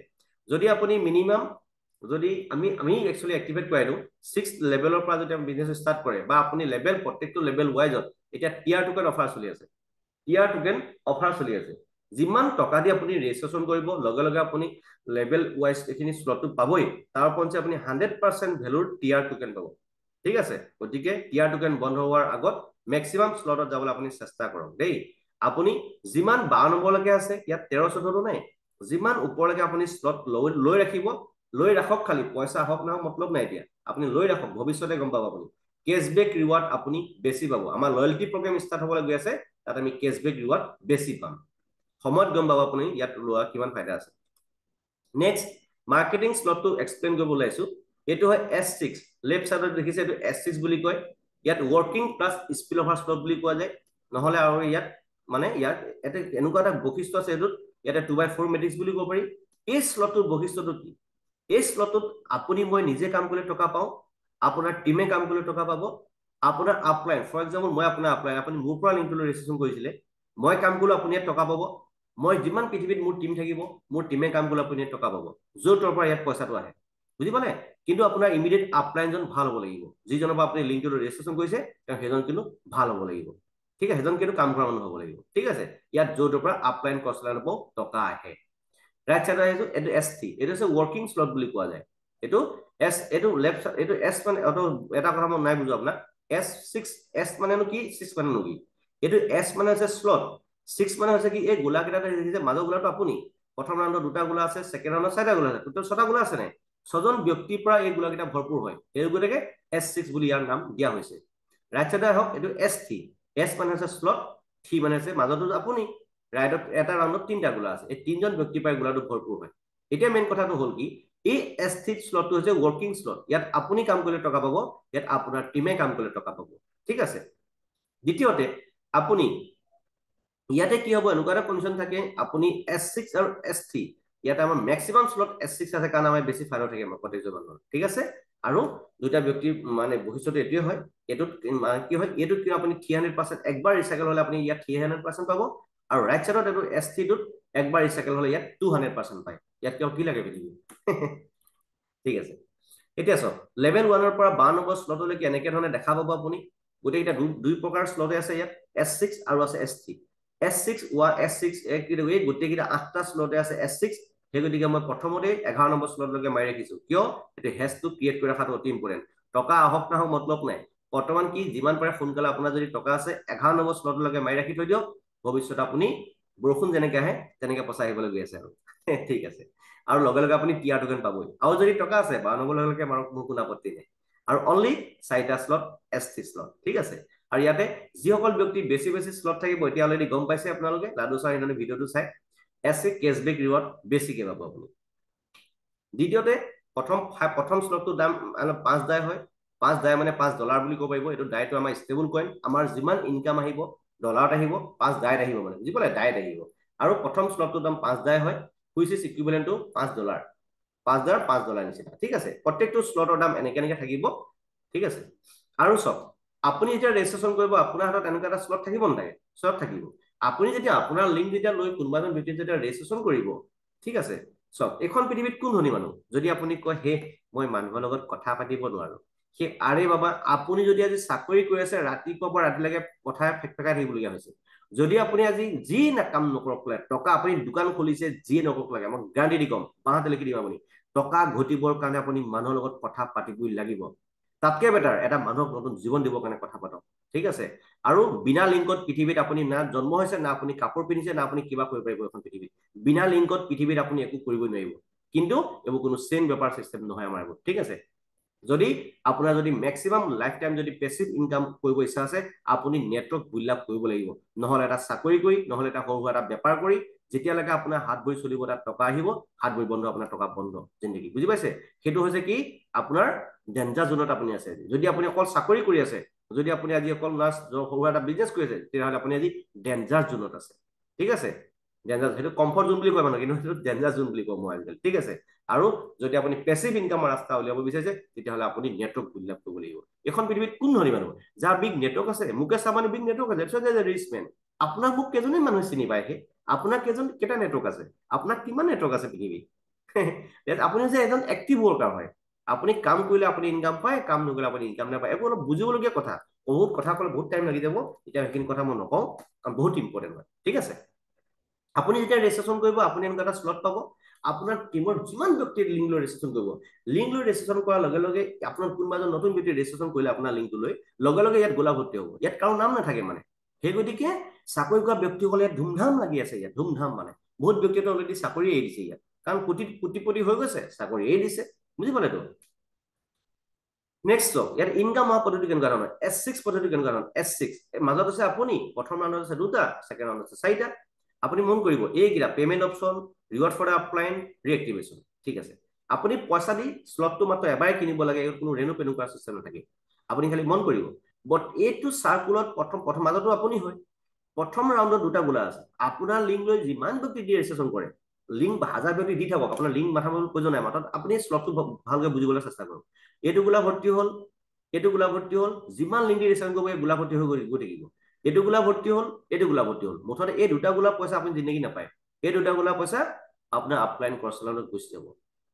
যদি আপুনি মিনিমাম যদি আমি একচুয়ালি এক্টিভেট কৰাই দিও 6 লেভেলৰ পৰা যদি আপুনি বিজনেস ষ্টাৰ্ট কৰে বা আপুনি লেভেল প্ৰত্যেকটো লেভেল ওয়াইজত এটা টিয়াৰ টোকেন অফাৰ চলি আছে টিয়াৰ টোকেন অফাৰ চলি আছে যিমান টকা দি আপুনি ৰেজিষ্ট্ৰেচন কৰিব লগে লগে আপুনি লেভেল ওয়াইজ এখিনি স্লটটো পাবই তাৰ পঞ্চে আপুনি 100% ভ্যালুৰ টিয়াৰ টোকেন পাব ঠিক আছে গতিকে টিয়াৰ টোকেন বন্ধ হোৱাৰ আগত ম্যাক্সিমাম স্লটত যাবলৈ আপুনি চেষ্টা কৰক দেই আপুনি যিমান 12 নম্বৰলৈকে আছে ইয়াত 13 14 নাই যিমান ওপৰলৈকে আপুনি স্লট লৈ ৰাখিব লৈ ৰাখক খালি পইচা হক না মতলব নাই দিয়া আপুনি লৈ ৰাখক ভৱিষ্যতে গম পাব আপুনি কেশবেক ৰিৱাৰ্ড আপুনি বেছি পাব আমাৰ লয়্যালটি প্ৰগ্ৰাম ষ্টাৰ্ট হ'বলৈ গৈ আছে তাত আমি কেশবেক ৰিৱাৰ্ড বেছি পাম সময়ত গম পাব আপুনি ইয়াত লোৱা কিমান ফায়দা আছে নেক্সট মাৰ্কেটিং স্লটটো এক্সপ্লেইন কৰিব লাইছো এটো হয় S6 লেফট সাইডত দেখিছে এটো S6 বুলি কয় ইয়াত working plus spill over slot বুলি কোৱা যায় নহলে আৰু ইয়াত মানে ইয়াত এটা এনেকুৱা এটা বৈশিষ্ট্য আছে এটোত ইয়াতে 2/4 মেট্ৰিক্স বুলি ক'ব পাৰি এই স্লটটোৰ বৈশিষ্ট্যটো কি এই স্লটত আপুনি মই নিজে কাম কৰিলে টকা পাও আপোনাৰ টিমে কাম কৰিলে টকা পাব আপোনাৰ আপলাইন ফৰ এক্সাম্পল মই আপোনাৰ আপলাইন আপুনি মোৰ পৰা লিংকটো ৰেজিষ্ট্ৰেচন কৰিছিলে মই কাম কৰিলে আপুনি টকা পাব মই যিমান পৃথিৱীত মোৰ টিম থাকিব মোৰ টিমে কাম কৰিলে আপুনি টকা পাব য'ৰ পৰা ইয়াত পইচাটো আহে বুজি পালে কিন্তু আপোনাৰ ইমিডিয়েট আপলাইনজন ভাল হ'ব লাগিব যিজনৰ পৰা আপুনি লিংকটো ৰেজিষ্ট্ৰেচন কৰিছে তেওঁ হেজন কিন্তু ভাল হ'ব লাগিব ঠিক আছে হেজন কিন্তু কাম কৰা মানুহ হ'ব লাগিব ঠিক আছে ইয়াত য'ৰ পৰা আপলাইন কষ্টলাইন পাও টকা আহে ৰাইট সাইড আহিছো এটো S3 এটো আছে ওয়াৰ্কিং স্লট বুলি কোৱা যায় এটো S এটো লেফট এটো S মানে অটো এটা কথা মই নাই বুজো আপোনাক S6 S মানে কি 6 মানে কি এটো S মানে আছে স্লট 6 মানে হৈছে কি এই গোলা কেইটা দেখিছে মাজৰ গোলাটো আপুনি প্ৰথম ৰাউণ্ডত দুটা গোলা আছে সেকেন্ড ৰাউণ্ডত চাৰিটা গোলা আছে টোটাল 6টা গোলা আছে নাই ছজন ব্যক্তিৰ পৰা এই গোলা কেইটা ভৰপুৰ হয় এই গোটেকে S6 বুলি ইয়াৰ নাম দিয়া হৈছে ৰাইট সাইডে হওক এটো S3 S মানে আছে স্লট 3 মানে আছে মাজৰটো আপুনি ৰাইটত এটা ৰাউণ্ডত তিনটা গোলা আছে এই তিনজন ব্যক্তি পাই গোলাটো ভৰপুৰ হয় এতিয়া মেইন কথাটো হল কি এই S3 স্লটটো হৈছে ওয়াৰ্কিং স্লট ইয়াত আপুনি কাম কৰিলে টকা পাব ইয়াত আপোনাৰ টিমে কাম কৰিলে টকা পাব ঠিক আছে দ্বিতীয়তে আপুনি ইয়াতে কি হ'ব এনেকুৱা এটা কণ্ডিশ্যন থাকে আপুনি S6 আৰু S3 ইয়াতে আমাৰ মেক্সিমাম স্লট S6 আছে কাৰণ আমাৰ বেছি ফাইল থাকে প্ৰত্যেকজন মানুহৰ ঠিক আছে আৰু দুটা ব্যক্তিৰ মানে ভৱিষ্যতে এইটোৱে হয় এইটোত কি হয় এইটোত কি আপুনি 300% একবাৰ ৰিচাইকেল হ'লে আপুনি ইয়াত 300% পাব আৰু ৰাইট সাইডত এইটো S3 টোত একবাৰ ৰিচাইকেল হ'লে ইয়াত 200% পায় ইয়াত কি লাগে পৃথিৱী ঠিক আছে এতিয়া চাওক লেভেল 1 ৰ পৰা 52 নম্বৰ স্লটলৈকে এনেকে ধৰণে দেখা পাব আপুনি গোটেইকেইটা দুই প্ৰকাৰ স্লটে আছে ইয়াত S6 আৰু আছে S3 S6 S6 এই গোটেইকেইটা 8টা স্লটে আছে S6 সেই গতিকে মই প্ৰথমতে 11 নম্বৰ স্লটলৈকে মাৰি ৰাখিছো কিয় এইটো হেজটো ক্ৰিয়েট কৰি ৰখাটো অতি ইম্পৰ্টেণ্ট টকা আহক নাহক মতলব নাই বৰ্তমান কি যিমান পাৰে সোনকালে আপোনাৰ যদি টকা আছে 11 নম্বৰ স্লটলৈকে মাৰি ৰাখি থৈ দিয়ক ভৱিষ্যতে আপুনি বৰষুণ যেনেকৈ আহে তেনেকৈ পচাই আহিবলৈ গৈ আছে আৰু ঠিক আছে আৰু লগে লগে আপুনি টিআৰ টোকেন পাবই আৰু যদি টকা আছে 52 নম্বৰলৈকে মাৰক মোৰ কোনো আপত্তি নাই আৰু অনলি 4টা স্লট S3 স্লট ঠিক আছে আৰু ইয়াতে যিসকল ব্যক্তি বেছি স্লট থাকিব এতিয়া অলৰেডি গম পাইছে আপোনালোকে লাডু ছাৰ ইহঁতে ভিডিঅ'টো চাই S6 কেছবেক ৰিৱাৰ্ড বেছিকে পাব আপুনি দ্বিতীয়তে প্ৰথম স্লটটোৰ দাম 5 ডাই হয় 5 ডাই মানে $5 বুলি ক'ব পাৰিব এইটো ডাইটো আমাৰ ষ্টেবল কইন আমাৰ যিমান ইনকাম আহিব ডলাৰত আহিব 5 ডাইত আহিব মানে বুজি পালে ডাইত আহিব আৰু প্ৰথম স্লটটোৰ দাম 5 ডাই হয় হুইচ ইজ ইকুইভেলেন্ট টু $5 $5 নিচিনা ঠিক আছে প্ৰত্যেকটো স্লটৰ দাম এনেকে থাকিব ঠিক আছে আৰু চক আপুনি যেতিয়া ৰেজিষ্ট্ৰেচন কৰিব আপোনাৰ হাতত এনেকুৱা এটা স্লট থাকিব নাথাকে স্লট থাকিব আপুনি যেতিয়া আপোনাৰ লিংক যেতিয়া লৈ কোনোবা এজন ব্যক্তি যেতিয়া ৰেজিষ্ট্ৰেচন কৰিব ঠিক আছে চক এখন পৃথিৱীত কোন ধনী মানুহ যদি আপুনি কয় হে মই মানুহৰ লগত কথা পাতিব নোৱাৰো সেই আৰে বাবা আপুনি যদি আজি চাকৰি কৰি আছে ৰাতিপুৱাৰ পৰা ৰাতিলৈকে কথাই ফেকফেকাই থাকিবলগীয়া হৈছে যদি আপুনি আজি যি কাম নকৰক টকা আপুনি দোকান খুলিছে যিয়ে নকৰক লাগে মই গ্যাৰান্টি দি কম বাহাতে লিখি দিম আপুনি টকা ঘটিবৰ কাৰণে আপুনি মানুহৰ লগত কথা পাতিবই লাগিব তাতকে বেটাৰ এটা মানুহক নতুন জীৱন দিবৰ কাৰণে কথা পাতক ঠিক আছে আৰু বিনা লিংকত পৃথিৱীত আপুনি না জন্ম হৈছে না আপুনি কাপোৰ পিন্ধিছে না আপুনি কিবা কৰিব পাৰিব এখন পৃথিৱীত বিনা লিংকত পৃথিৱীত আপুনি একো কৰিব নোৱাৰিব কিন্তু এইবোৰ কোনো চেইন বেপাৰ চিষ্টেম নহয় আমাৰ এইবোৰ ঠিক আছে যদি আপোনাৰ যদি মেক্সিমাম লাইফ টাইম যদি পেছিভ ইনকাম কৰিব ইচ্ছা আছে আপুনি নেটৱৰ্ক বিল্ড আপ কৰিব লাগিব নহলে এটা চাকৰি কৰি নহলে এটা সৰু এটা বেপাৰ কৰি যেতিয়ালৈকে আপোনাৰ হাত ভৰি চলিব তাত টকা আহিব হাত ভৰি বন্ধ আপোনাৰ টকা বন্ধ জিন্দগী বুজি পাইছে সেইটো হৈছে কি আপোনাৰ ডেঞ্জাৰ জোনত আপুনি আছে যদি আপুনি অকল চাকৰি কৰি আছে যদি আপুনি আজি অকল সৰু এটা বিজনেছ কৰি আছে তেতিয়াহ'লে আপুনি আজি ডেঞ্জাৰ জোনত আছে ঠিক আছে ডেঞ্জাৰ সেইটো কমফৰ্ট জোন বুলি কয় মানুহ কিন্তু সেইটো ডেঞ্জাৰ জোন বুলি কয় মই আজিকালি ঠিক আছে আৰু যদি আপুনি পেছিভ ইনকামৰ ৰাস্তা উলিয়াব বিচাৰিছে তেতিয়াহ'লে আপুনি নেটৱৰ্ক বিল্ড আপ কৰিব লাগিব এখন পৃথিৱীত কোন ধনী মানুহ যাৰ বিগ নেটৱৰ্ক আছে মুকেশ আম্বানী বিগ নেটৱৰ্ক আছে ৰিচ মেন আপোনাক মোক কেইজনে মানুহে চিনি পায় সেই আপোনাৰ কেইটা নেটৱৰ্ক আছে আপোনাৰ কিমান নেটৱৰ্ক আছে পৃথিৱীত আপুনি যে এজন এক্টিভ ৱৰ্কাৰ হয় আপুনি কাম কৰিলে আপুনি ইনকাম পায় কাম নকৰিলে আপুনি ইনকাম নাপায় এইবোৰ অলপ বুজিবলগীয়া কথা বহুত কথা ক'লে বহুত টাইম লাগি যাব এতিয়া সেইখিনি কথা মই নকওঁ কাৰণ বহুত ইম্পৰ্টেণ্ট হয় ঠিক আছে আপুনি যেতিয়া ৰেজিষ্ট্ৰেচন কৰিব আপুনি এনেকুৱা এটা স্লট পাব আপোনাৰ টিমৰ যিমান ব্যক্তিয়ে লিংক লৈ ৰেজিষ্ট্ৰেচন কৰিব লিংক লৈ ৰেজিষ্ট্ৰেচন কৰাৰ লগে লগে আপোনাৰ কোনোবা এজন নতুন ব্যক্তি ৰেজিষ্ট্ৰেচন কৰিলে আপোনাৰ লিংকটো লৈ লগে লগে ইয়াত গোলা ভৰ্তি হ'ব ইয়াত কাৰো নাম নাথাকে মানে সেই গতিকে চাকৰি কৰা ব্যক্তিসকলে ইয়াত ধুমধাম লাগি আছে ইয়াত ধুমধাম মানে বহুত ব্যক্তিয়ে অলৰেডি চাকৰি এৰি দিছে ইয়াত কাৰণ কোটিপতি হৈ গৈছে চাকৰি এৰি দিছে বুজি পালেতো নেক্সট চক ইয়াত ইনকাম হোৱা পদ্ধতি কেনেকুৱা ধৰণৰ S6 পদ্ধতি কেনেকুৱা ধৰণৰ S6 মাজত আছে আপুনি প্ৰথম ৰাউণ্ডত আছে 2টা ছেকেণ্ড ৰাউণ্ডত আছে 4টা আপুনি মন কৰিব এইকেইটা payment option reward for upline reactivation ঠিক আছে আপুনি পইচা দি স্লটটো মাত্ৰ এবাৰে কিনিব লাগে কোনো ৰেনু পেনু কৰা চিষ্টেম নাথাকে আপুনি খালি মন কৰিব বাট এইটো চাৰ্কুলত প্ৰথম মাজতো আপুনি হয় প্ৰথম ৰাউণ্ডত 2টা গোলা আছে আপোনাৰ লিংক লৈ যিমান ব্যক্তি দি ৰেজিষ্ট্ৰেচন কৰে লিংক 1000 ব্যক্তি দি থাকক আপোনাৰ লিংক মাথাব প্ৰয়োজন নাই মাত্ৰ আপুনি স্লটটো ভালকৈ বুজিবলৈ চেষ্টা কৰক এইটো গোলা ভৰ্তি হল এইটো গোলা ভৰ্তি হল যিমান লিংক দি ৰেজিষ্ট্ৰেচন কৰিব এই গোলা ভৰ্তি হৈ গৈ থাকিব এইটো গোলা ভৰ্তি হল এইটো গোলা ভৰ্তি হল মুঠতে এই 2টা গোলা পইচা আপুনি জিন্দগী নাপায় এই 2টা গোলা পইচা আপোনাৰ আপলাইন ক্ৰছ গুচি যাব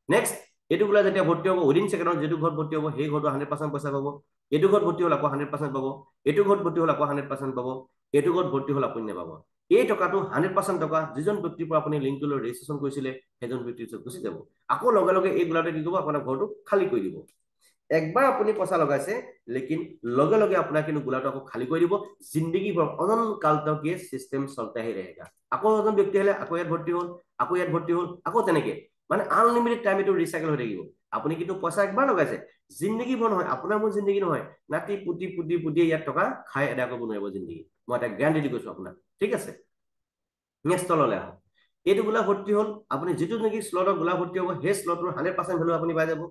নেক্সট এইটো গোলা যেতিয়া ভৰ্তি হ'ব উইদিন ছেকেণ্ডত যেটো ঘৰত ভৰ্তি হ'ব সেই ঘৰটো 100% পইচা পাব এইটো ঘৰত ভৰ্তি হল আকৌ 100% পাব এইটো ঘৰত ভৰ্তি হল আকৌ 100% পাব এইটো ঘৰত ভৰ্তি হল আপুনি নেপাব এই টকাটো 100% টকা যিজন ব্যক্তিৰ পৰা আপুনি লিংকটো লৈ ৰেজিষ্ট্ৰেচন কৰিছিলে সেইজন ব্যক্তিৰ ওচৰত গুচি যাব আকৌ লগে লগে এই গোলাটো কি কৰিব আপোনাৰ ঘৰটো খালি কৰি দিব একবাৰ আপুনি পইচা লগাইছে লেকিন লগে লগে আপোনাৰ কিন্তু গোলাটো আকৌ খালি কৰি দিব জিন্দগী ভৰ অনন্ত কাল তক ये सिस्टम चलता ही रहेगा আকৌ এজন ব্যক্তি হলে আকৌ ইয়াত ভৰ্তি হল আকৌ ইয়াত ভৰ্তি হল আকৌ তেনেকে মানে আনলিমিটেড টাইম এটো ৰিসাইকেল হৈ থাকিব আপুনি কিন্তু পইচা একবাৰ লগাইছে জিন্দগী ভৰ নহয় আপোনাৰ মোৰ জিন্দগী নহয় নাতি পুতি ইয়াত টকা খাই এডা কৰিব নোৱাৰিব জিন্দগী মই এটা গ্যাৰান্টি দি কৈছো আপোনাক ঠিক আছে নেক্সট তললৈ আহক এইটো গোলা ভৰ্তি হল আপুনি যেটো নেকি স্লটৰ গোলা ভৰ্তি হ'ব সেই স্লটৰ 100% ভ্যালু আপুনি পাই যাব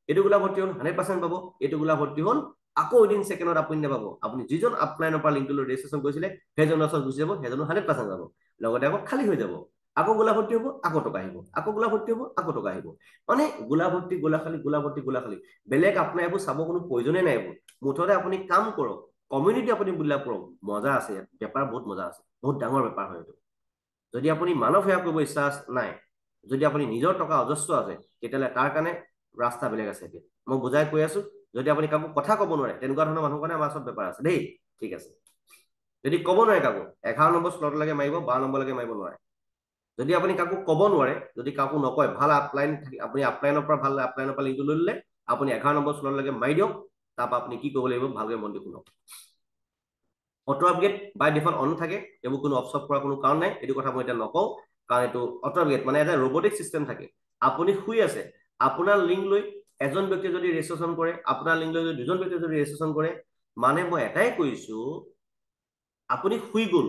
এইটো গোলা ভৰ্তি হল 100% পাব এইটো গোলা ভৰ্তি হল আকৌ উইদিন ছেকেণ্ডত আপুনি নাপাব আপুনি যিজন আপলাইনৰ পৰা লিংকটো লৈ ৰেজিষ্ট্ৰেশ্যন কৰিছিলে সেইজনৰ ওচৰত গুচি যাব সেইজনো 100% যাব লগতে আকৌ খালী হৈ যাব আকৌ গোলা ভৰ্তি হ'ব আকৌ টকা আহিব আকৌ গোলা ভৰ্তি হ'ব আকৌ টকা আহিব মানে গোলা ভৰ্তি গোলা খালী গোলা ভৰ্তি গোলা খালী বেলেগ আপোনাৰ এইবোৰ চাব কোনো প্ৰয়োজনেই নাই এইবোৰ মুঠতে আপুনি কাম কৰক কমিউনিটি আপুনি বিল্ড কৰক মজা আছে ইয়াত বেপাৰ বহুত মজা আছে বহুত ডাঙৰ বেপাৰ হয় এইটো যদি আপুনি মানৱ সেৱা কৰিব ইচ্ছা নাই যদি আপুনি নিজৰ টকা অজস্ৰ আছে তেতিয়াহ'লে তাৰ কাৰণে ৰাস্তা বেলেগ আছে এতিয়া মই বুজাই কৈ আছো যদি আপুনি কাকো কথা ক'ব নোৱাৰে তেনেকুৱা ধৰণৰ মানুহৰ কাৰণে আমাৰ ওচৰত বেপাৰ আছে দেই ঠিক আছে যদি ক'ব নোৱাৰে কাকো 11 নম্বৰ স্লটলৈকে মাৰিব 12 নম্বৰলৈকে মাৰিব নোৱাৰে যদি আপুনি কাকো ক'ব নোৱাৰে যদি কাকো নকয় ভাল আপলাইন আপুনি আপলাইনৰ পৰা ভাল আপলাইনৰ পৰা লিংকটো লৈ ল'লে আপুনি 11 নম্বৰ স্লটলৈকে মাৰি দিয়ক তাৰপৰা আপুনি কি কৰিব লাগিব ভালকৈ মন দি শুনক auto upgrade by default on থাকে এইবোৰ কোনো অফ চফ কৰাৰ কোনো কাৰণ নাই এইটো কথা মই এতিয়া নকওঁ কাৰণ এইটো অটো আপগ্ৰেড মানে এটা ৰবটিক চিষ্টেম থাকে আপুনি শুই আছে আপোনাৰ লিংক লৈ এজন ব্যক্তিয়ে যদি ৰেজিষ্ট্ৰেশ্যন কৰে আপোনাৰ লিংক লৈ যদি দুজন ব্যক্তিয়ে যদি ৰেজিষ্ট্ৰেশ্যন কৰে মানে মই এটাই কৈছো আপুনি শুই গ'ল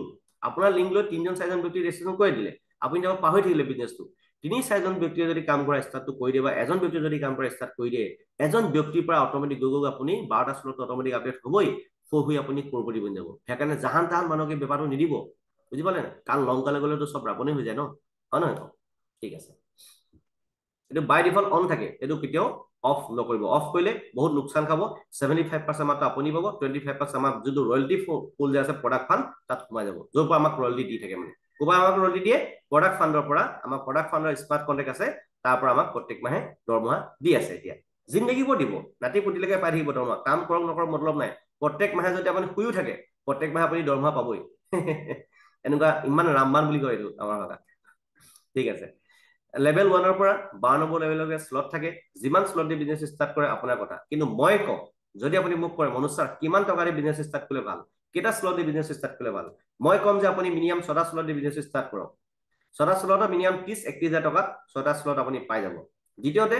আপোনাৰ লিংক লৈ 3জন 4জন ব্যক্তি ৰেজিষ্ট্ৰেশ্যন কৰি দিলে আপুনি যাব পাহৰি থাকিলে বিজনেছটো 3-4জন ব্যক্তিয়ে যদি কাম কৰা ষ্টাৰ্টটো কৰি দিয়ে বা এজন ব্যক্তিয়ে যদি কাম কৰা ষ্টাৰ্ট কৰি দিয়ে এজন ব্যক্তিৰ পৰা অট'মেটিক গৈ আপুনি 12টা স্লট অট'মেটিক আপডেট হ'বই হৈ আপুনি কৰপতি বনি যাব সেইকাৰণে জাহান তাহান মানুহকে বেপাৰটো নিদিব বুজি পালে কাৰণ লংকালে গ'লেতো চব ৰাৱণে হৈ যায় ন হয় নহয় ঠিক আছে এইটো বাই ডিফল্ট অন থাকে এইটো কেতিয়াও অফ নকৰিব অফ কৰিলে বহুত লোকচান খাব 75% মাত্ৰ আপুনি পাব 25% আমাৰ যোনটো ৰয়েলটি পুল যে আছে প্ৰডাক্ট ফাণ্ড তাত সোমাই যাব য'ৰ পৰা আমাক ৰয়েলটি দি থাকে মানে ক'ৰপৰা আমাক ৰয়েলটি দিয়ে প্ৰডাক্ট ফাণ্ডৰ পৰা আমাৰ প্ৰডাক্ট ফাণ্ডৰ স্মাৰ্ট কণ্টেক্ট আছে তাৰ পৰা আমাক প্ৰত্যেক মাহে দৰমহা দি আছে এতিয়া জিন্দগীবোৰ দিব ৰাতি পুতিলৈকে পাই থাকিব দৰমহা কাম কৰক নকৰক মতলব নাই প্ৰত্যেক মাহে যদি আপুনি শুইও থাকে প্ৰত্যেক মাহে আপুনি দৰমহা পাবই এনেকুৱা ইমান ৰামবান বুলি কয় এইটো আমাৰ ভাষাত ঠিক আছে লেভেল 1ৰ পৰা 12 নম্বৰ লেভেললৈকে স্লট থাকে যিমান স্লট দি বিজনেছ ষ্টাৰ্ট কৰে আপোনাৰ কথা কিন্তু মই কওঁ যদি আপুনি মোক কয় মনোজ ছাৰ কিমান টকা দি বিজনেছ ষ্টাৰ্ট কৰিলে ভাল কেইটা স্লট দি বিজনেছ ষ্টাৰ্ট কৰিলে ভাল মই ক'ম যে আপুনি মিনিমাম 6টা স্লট দি বিজনেছ ষ্টাৰ্ট কৰক 6টা স্লটত মিনিমাম 30-31,000 টকাত 6টা স্লট আপুনি পাই যাব দ্বিতীয়তে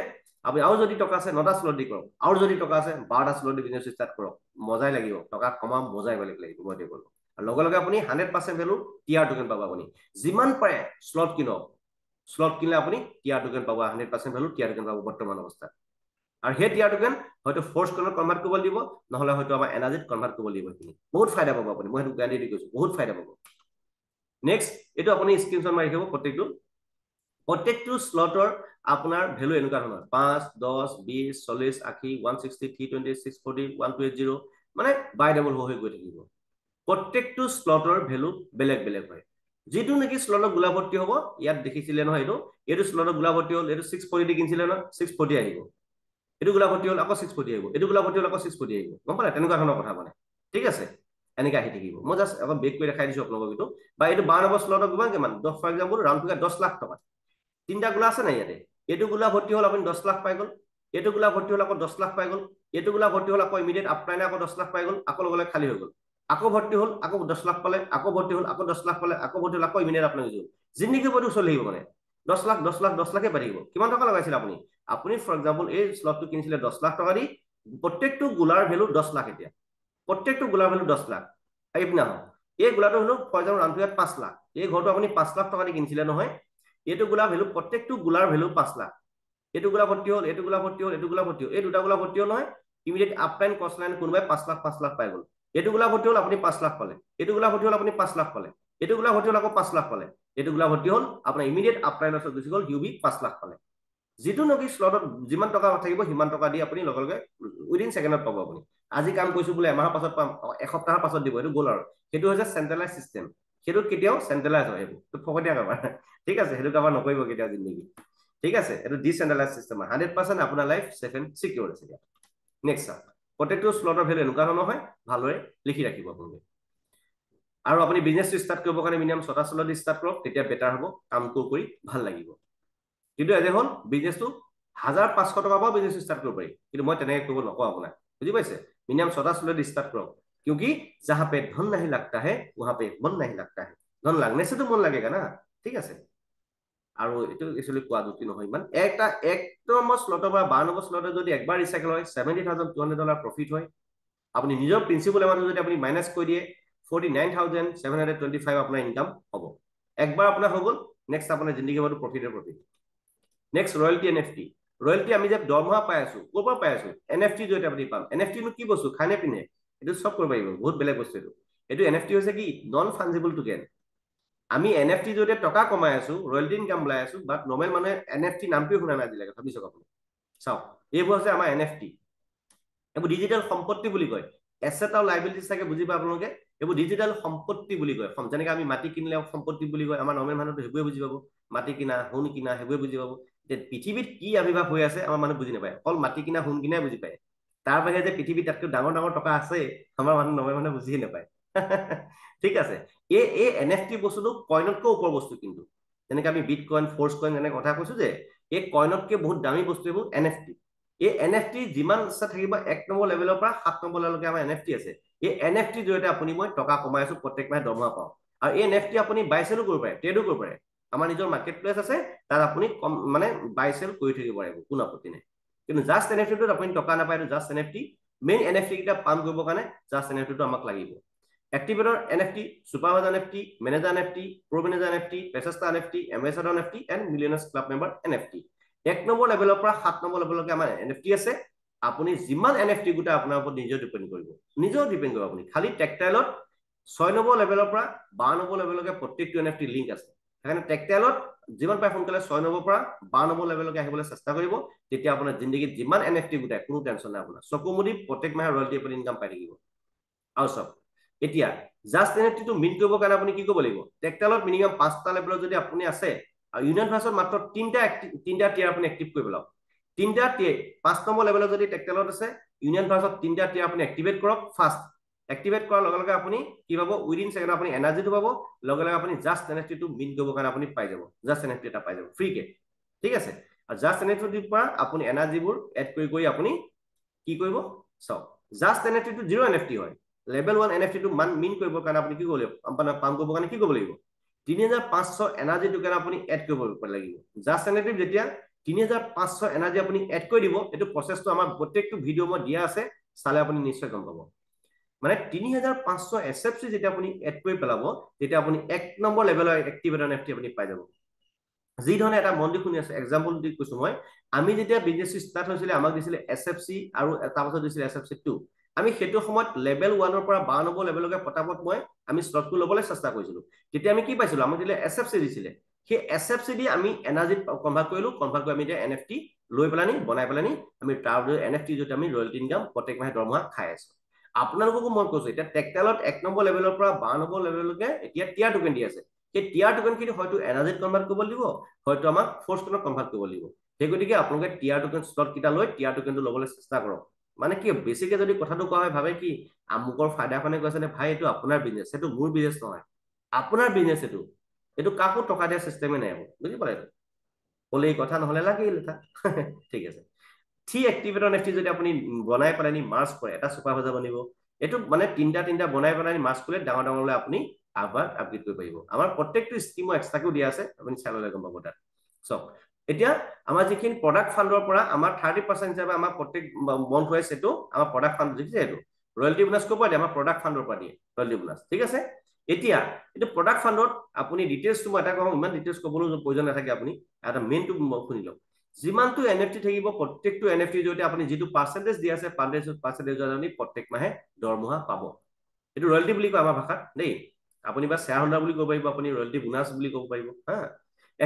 আপুনি আৰু যদি টকা আছে 9টা স্লট দি কৰক আৰু যদি টকা আছে 12টা স্লট দি বিজনেছ ষ্টাৰ্ট কৰক মজাই লাগিব টকা কমাম মজাই বেলেগ লাগিব মই দিব লগে লগে আপুনি 100% ভেলু টিআৰ টোকেন পাব আপুনি যিমান পাৰে স্লট কিনক স্লট কিনলে আপুনি টিআৰ টোকেন পাব 100% ভেলু টিআৰ টোকেন পাব বৰ্তমান অৱস্থাত আৰু সেই টিআৰ টোকেন হয়তো ফ'ৰ্চ কনত কনভাৰ্ট কৰিব দিব নহলে হয়তো আমাৰ এনাৰ্জিত কনভাৰ্ট কৰিব দিব এইখিনি বহুত ফাইদা পাব আপুনি মই সেইটো গ্যাৰান্টি দি কৈছো বহুত ফাইদা পাব নেক্সট এইটো আপুনি স্ক্ৰীনশ্বট মাৰি ৰাখিব প্ৰত্যেকটো স্লটৰ আপোনাৰ ভেলু এনেকুৱা ধৰণৰ 5 10 20 40 80 160 320 640 1280 মানে বাই ডাবল হৈ গৈ থাকিব প্ৰত্যেকটো স্লটৰ ভেলু বেলেগ বেলেগ হয় যিটো নেকি স্লটৰ গোলাভৰ্তি হ'ব ইয়াত দেখিছিলে নহয় এইটো স্লটৰ গোলাভৰ্তি হ'ল এইটো 640 দি কিনিছিলে নহয় 640 আহিব এইটো গোলাভৰ্তি হ'ল আকৌ 640 আহিব এইটো গোলাভৰ্তি হ'ল আকৌ 640 আহিব গম পালে তেনেকুৱা ধৰণৰ কথা মানে ঠিক আছে এনেকৈ আহি থাকিব মই জাষ্ট আকৌ বেক কৰি দেখাই দিছো আপোনালোকক এইটো বা এইটো 12 নম্বৰ স্লটৰ কিমান for example round figure 10 lakh টকা 3টা গোলা আছে নাই ইয়াতে এইটো গোলা ভৰ্তি হ'ল আপুনি 10 লাখ পাই গ'ল এইটো গোলা ভৰ্তি হ'ল আকৌ 10 লাখ পাই গ'ল এইটো গোলা ভৰ্তি হ'ল আকৌ ইমিডিয়েট আপলাইনে আকৌ 10 লাখ পাই গ'ল আকৌ লগে খালী হৈ গ'ল আকৌ ভৰ্তি হ'ল আকৌ 10 লাখ পালে আকৌ ভৰ্তি হ'ল আকৌ 10 লাখ পালে আকৌ ভৰ্তি হ'ল আকৌ ইমিডিয়েট আপলাই হৈ গ'ল জিন্দগী বডি চলি আহিব মানে 10 লাখ 10 লাখ 10 লাখে পাই থাকিব কিমান টকা লগাইছিল আপুনি ফৰ এক্সাম্পল এই স্লটটো কিনিছিলে 10 লাখ টকা দি প্ৰত্যেকটো গোলাৰ ভেলু 10 লাখ এতিয়া প্ৰত্যেকটো গোলাৰ ভেলু 10 লাখ এইপিনে আহক এই গোলাটো হলো for example round figure 5 lakh এই ঘৰটো আপুনি 5 লাখ টকা দি কিনিছিলে নহয় এইটো গোলা ভেলু প্ৰত্যেকটো গোলাৰ ভেলু 5 লাখ এইটো গোলা ভৰ্তি হ'ল এইটো গোলা ভৰ্তি হ'ল এইটো গোলা ভৰ্তি হ'ল এই দুটা গোলা ভৰ্তি হ'ল নহয় ইমিডিয়েট আপলাইন কষ্ট লাইন কোনোবাই 5 লাখ পাই গ'ল এইটো গোলা ভৰ্তি হ'ল আপুনি 5 লাখ পালে এইটো গোলা ভৰ্তি হ'ল আপুনি 5 লাখ পালে এইটো গোলা ভৰ্তি হ'ল আকৌ 5 লাখ পালে এইটো গোলা ভৰ্তি হ'ল আপোনাৰ ইমিডিয়েট আপলাইনৰ ওচৰত গুচি গ'ল হিউবি 5 লাখ পালে যিটো নেকি স্লটত যিমান টকা থাকিব সিমান টকা দি আপুনি লগে লগে উইদিন ছেকেণ্ডত পাব আপুনি আজি কাম কৰিছো বোলে এমাহৰ পাছত পাম এসপ্তাহৰ পাছত দিব এইটো গ'ল আৰু সেইটো হৈছে চেণ্ট্ৰেলাইজ চিষ্টেম সেইটোত কেতিয়াও চেণ্ট্ৰেলাইজ হয় এইবোৰ ফকতীয়া কাৰবাৰ ঠিক আছে সেইটো কাৰবাৰ নকৰিব কেতিয়াও জিন্দগী ঠিক আছে এইটো ডিচেণ্ট্ৰেলাইজ চিষ্টেম 100% আপোনাৰ লাইফ সেফ এণ্ড চিকিউৰ আছে নেক্সট চাওক প্ৰত্যেকটো স্লটৰ ভেলু এনেকুৱা ধৰণৰ হয় ভালদৰে লিখি ৰাখিব আপোনালোকে আৰু আপুনি বিজনেছটো ষ্টাৰ্ট কৰিবৰ কাৰণে মিনিমাম 6টা স্লট দি ষ্টাৰ্ট কৰক তেতিয়া বেটাৰ হ'ব কাম কৰি ভাল লাগিব কিন্তু এনে হ'ল বিজনেছটো 1500 টকাৰ পৰা বিজনেছ ষ্টাৰ্ট কৰিব পাৰি কিন্তু মই তেনেকৈ কৰিব নকওঁ আপোনাক বুজি পাইছে মিনিমাম 6টা স্লট দি ষ্টাৰ্ট কৰক क्योंकि जहां पे धन नहीं लगता है वहां पे मन नहीं लगता है धन लगने से तो मन लगेगा ना ঠিক আছে আৰু এটো একচুয়ালি কোৱা দুটি নহয় ইমান এক নম্বৰ স্লটৰ পৰা 12 নম্বৰ স্লটে যদি একবাৰ ৰিচাইকেল হয় $70,200 প্ৰফিট হয় আপুনি নিজৰ প্ৰিন্সিপাল এমাউন্ট যদি আপুনি মাইনাস কৰি দিয়ে 49,725 আপোনাৰ ইনকাম হ'ব একবাৰ আপোনাৰ হৈ গ'ল নেক্সট আপোনাৰ জিন্দগী ভৰ প্ৰফিটৰ প্ৰফিট নেক্সট ৰয়্যালটি এনএফটি ৰয়েলটি আমি যে দৰমহা পাই আছো ক'ৰ পৰা পাই আছো NFT জৰিয়তে আপুনি পাম NFT নো কি বস্তু খাই নে পিনে এইটো চব কৰিব পাৰিব বহুত বেলেগ বস্তু এইটো NFT হৈছে কি নন ফাঞ্জিবল টোকেন আমি NFT জৰিয়তে টকা কমাই আছো ৰয়েলটি ইনকাম ওলাই আছো বাট নৰ্মেল মানুহে NFT নামটোৱে শুনা নাই আজিলৈকে ভাবি চাওক আপুনি চাওক এইবোৰ হৈছে আমাৰ NFT এইবোৰ ডিজিটেল সম্পত্তি বুলি কয় এছেট আৰু লাইবিলিটি চাগে বুজি পায় আপোনালোকে এইবোৰ ডিজিটেল সম্পত্তি বুলি কয় যেনেকৈ আমি মাটি কিনিলে সম্পত্তি বুলি কয় আমাৰ নৰ্মেল মানুহটো সেইবোৰে বুজি পাব মাটি কিনা সোণ কিনা সেইবোৰে বুজি পাব যে পৃথিৱীত কি আৱিৰ্ভাৱ হৈ আছে আমাৰ মানুহ বুজি নাপায় অকল মাটি কিনা সোণ কিনাই বুজি পায় তাৰ বাহিৰে যে পৃথিৱীত তাতকৈ ডাঙৰ ডাঙৰ টকা আছে আমাৰ মানুহ নৰ্মেল মানুহে বুজিয়ে নাপায় ঠিক আছে এই NFT বস্তুটো কইনতকৈ ওপৰ বস্তু কিন্তু যেনেকৈ আমি বিট কইন ফ'ৰ্চ কইন এনেকৈ কথা কৈছো যে এই কইনতকৈ বহুত দামী বস্তু এইবোৰ NFT এই NFT যিমান ইচ্ছা থাকিব 1 নম্বৰ লেভেলৰ পৰা 7 নম্বৰ লেভেললৈকে আমাৰ NFT আছে এই NFT জৰিয়তে আপুনি মই টকা কমাই আছো প্ৰত্যেক মাহে দৰমহা পাওঁ আৰু এই NFT আপুনি বাই চেলো কৰিব পাৰে ট্ৰেডো কৰিব পাৰে আমাৰ নিজৰ মাৰ্কেট প্লেচ আছে তাত আপুনি মানে বাই চেল কৰি থাকিব পাৰিব কোনো আপত্তি নাই কিন্তু জাষ্ট NFTটোত আপুনি টকা নাপায় জাষ্ট NFT মেইন NFT কেইটা পাম্প কৰিবৰ কাৰণে জাষ্ট NFTটো আমাক লাগিব activator NFT supervisor NFT manager NFT pro manager NFT পেচেষ্টা NFT ambassador NFT and millionaires club member NFT 1 number লেভেলৰ পৰা 7 নম্বৰ লেভেললৈকে আমাৰ NFT আছে আপুনি যিমান NFT গোটা আপোনাৰ ওপৰত নিজে ডিপেন্ড কৰিব আপুনি খালি টেকটাইলত 6 নম্বৰ লেভেলৰ পৰা 12 নম্বৰ লেভেললৈকে প্ৰত্যেকটো NFT লিংক আছে সেইকাৰণে টেকটাইলত যিমান পাই সোনকালে 6 নম্বৰ পৰা 12 নম্বৰ লেভেললৈকে আহিবলৈ চেষ্টা কৰিব তেতিয়া আপোনাৰ জিন্দগীত যিমান NFT গোটাই কোনো টেনচন নাই আপোনাৰ চকু মুদি প্ৰত্যেক মাহে ৰয়েলটি আপুনি ইনকাম পাই থাকিব আৰু চব এতিয়া জাষ্ট NFTটো মিন কৰিবৰ কাৰণে আপুনি কি কৰিব লাগিব টেকটাইলত মিনিমাম 5টা লেভেলত যদি আপুনি আছে আৰু ইউনিয়ন ভাৰ্চত মাত্ৰ 3টা টিয়াৰ আপুনি এক্টিভ কৰি পেলাওক 3টা টিয়াৰ 5 নম্বৰ লেভেলত যদি টেকটাইলত আছে ইউনিয়ন ভাৰ্চত 3টা টিয়াৰ আপুনি এক্টিভেট কৰক ফাৰ্ষ্ট এক্টিভেট কৰাৰ লগে লগে আপুনি কি পাব উইদিন সেকেন্ড আপুনি এনাৰ্জিটো পাব লগে লগে আপুনি জাষ্ট NFTটো মিন কৰিবৰ কাৰণে আপুনি পাই যাব জাষ্ট NFT এটা পাই যাব ফ্ৰীকে ঠিক আছে আৰু জাষ্ট NFTটোৰ পৰা আপুনি এনাৰ্জিবোৰ এড কৰি আপুনি কি কৰিব চাওক জাষ্ট NFTটো 0 NFT হয় লেভেল 1 NFTটো মান মিন কৰিবৰ কাৰণে আপুনি কি কৰিব লাগিব আপোনাৰ পাম্প কৰিবৰ কাৰণে কি কৰিব লাগিব 3500 এনাৰ্জি টোকেন আপুনি এড কৰিব লাগিব জাষ্ট NFT যেতিয়া 3500 এনাৰ্জি আপুনি এড কৰি দিব এইটো প্ৰচেছটো আমাৰ প্ৰত্যেকটো ভিডিঅ মই দিয়া আছে চালে আপুনি নিশ্চয় গম পাব মানে 3500 SFC যেতিয়া আপুনি এড কৰি পেলাব তেতিয়া আপুনি 1 নম্বৰ লেভেলৰ এক্টিভেটৰ NFT আপুনি পাই যাব যি ধৰণে এটা মন দি শুনি আছে এক্সাম্পল দি কৈছো মই আমি যেতিয়া বিজনেছ ষ্টাৰ্ট হৈছিলে আমাক দিছিলে SFC আৰু তাৰ পাছত দিছিলে SFC2 আমি সেইটো সময়ত লেভেল 1ৰ পৰা 12 নম্বৰ লেভেললৈকে পটাপট মই আমি স্লটটো ল'বলৈ চেষ্টা কৰিছিলো তেতিয়া আমি কি পাইছিলো আমাক দিলে SFC দিছিলে সেই SFC দি আমি এনাৰ্জিত কনভাৰ্ট কৰি আমি এতিয়া NFT লৈ পেলানি বনাই পেলানি আমি তাৰ NFT জৰিয়তে আমি ৰয়েলটি ইনকাম প্ৰত্যেক মাহে দৰমহা খাই আছো আপোনালোককো মই কৈছো এতিয়া টেকটাইলত 1 নম্বৰ লেভেলৰ পৰা 12 নম্বৰ লেভেললৈকে এতিয়া টিয়াৰ টোকেন দি আছে সেই টিয়াৰ টোকেনখিনি হয়তো এনাৰ্জিত কনভাৰ্ট কৰিব লাগিব হয়তো আমাক ফ'ৰ্চ কনত কনভাৰ্ট কৰিব লাগিব সেই গতিকে আপোনালোকে টিয়াৰ টোকেন স্লট কিটা লৈ টিয়াৰ টোকেনটো ল'বলৈ চেষ্টা কৰক মানে কি বেছিকে যদি কথাটো কোৱা হয় ভাবে কি আমুকৰ ফাইদাখনে কৈছে নে ভাই এইটো আপোনাৰ বিজনেছ সেইটো মোৰ বিজনেছ নহয় আপোনাৰ বিজনেছ এইটো কাকো টকা দিয়া চিষ্টেমে নাই বুজি পালে ক'লে এই কথা নহলে লাগিল এটা ঠিক আছে থ্ৰী এক্টিভেটৰ NFT যদি আপুনি বনাই পেলাই মাৰ্চ কৰে এটা সুপাৰভাইজাৰ বনিব এইটো মানে তিনটা বনাই পেলাই মাৰ্চ কৰিলে ডাঙৰ ডাঙৰলৈ আপুনি আপগ্ৰেড কৰিব পাৰিব আমাৰ প্ৰত্যেকটো স্কিমো এক্সট্ৰাকেও দিয়া আছে আপুনি চাললৈ গম পাব তাত চক এতিয়া আমাৰ যিখিনি প্ৰডাক্ট ফাণ্ডৰ পৰা আমাৰ 30% হিচাপে আমাৰ প্ৰত্যেক মন্থ হৈ আছে এইটো আমাৰ প্ৰডাক্ট ফাণ্ড দেখিছে এইটো ৰয়েলটি বোনাছ ক'ৰ পৰা দিয়ে আমাৰ প্ৰডাক্ট ফাণ্ডৰ পৰা দিয়ে ৰয়েলটি বোনাছ ঠিক আছে এতিয়া এইটো প্ৰডাক্ট ফাণ্ডত আপুনি ডিটেইলছটো মই এটা কওঁ ইমান ডিটেইলছ ক'বলৈ প্ৰয়োজন নাথাকে আপুনি এটা মেইনটো শুনি লওক যিমানটো NFT থাকিব প্ৰত্যেকটো NFT জৰিয়তে আপুনি যিটো পাৰ্চেন্টেজ দি আছে পাৰ্চেন্টেজ আপুনি প্ৰত্যেক মাহে দৰমহা পাব এইটো ৰয়েলটি বুলি কয় আমাৰ ভাষাত দেই আপুনি বা শ্বেয়াৰ হোল্ডাৰ বুলি ক'ব পাৰিব আপুনি ৰয়েলটি বোনাছ বুলি ক'ব পাৰিব হা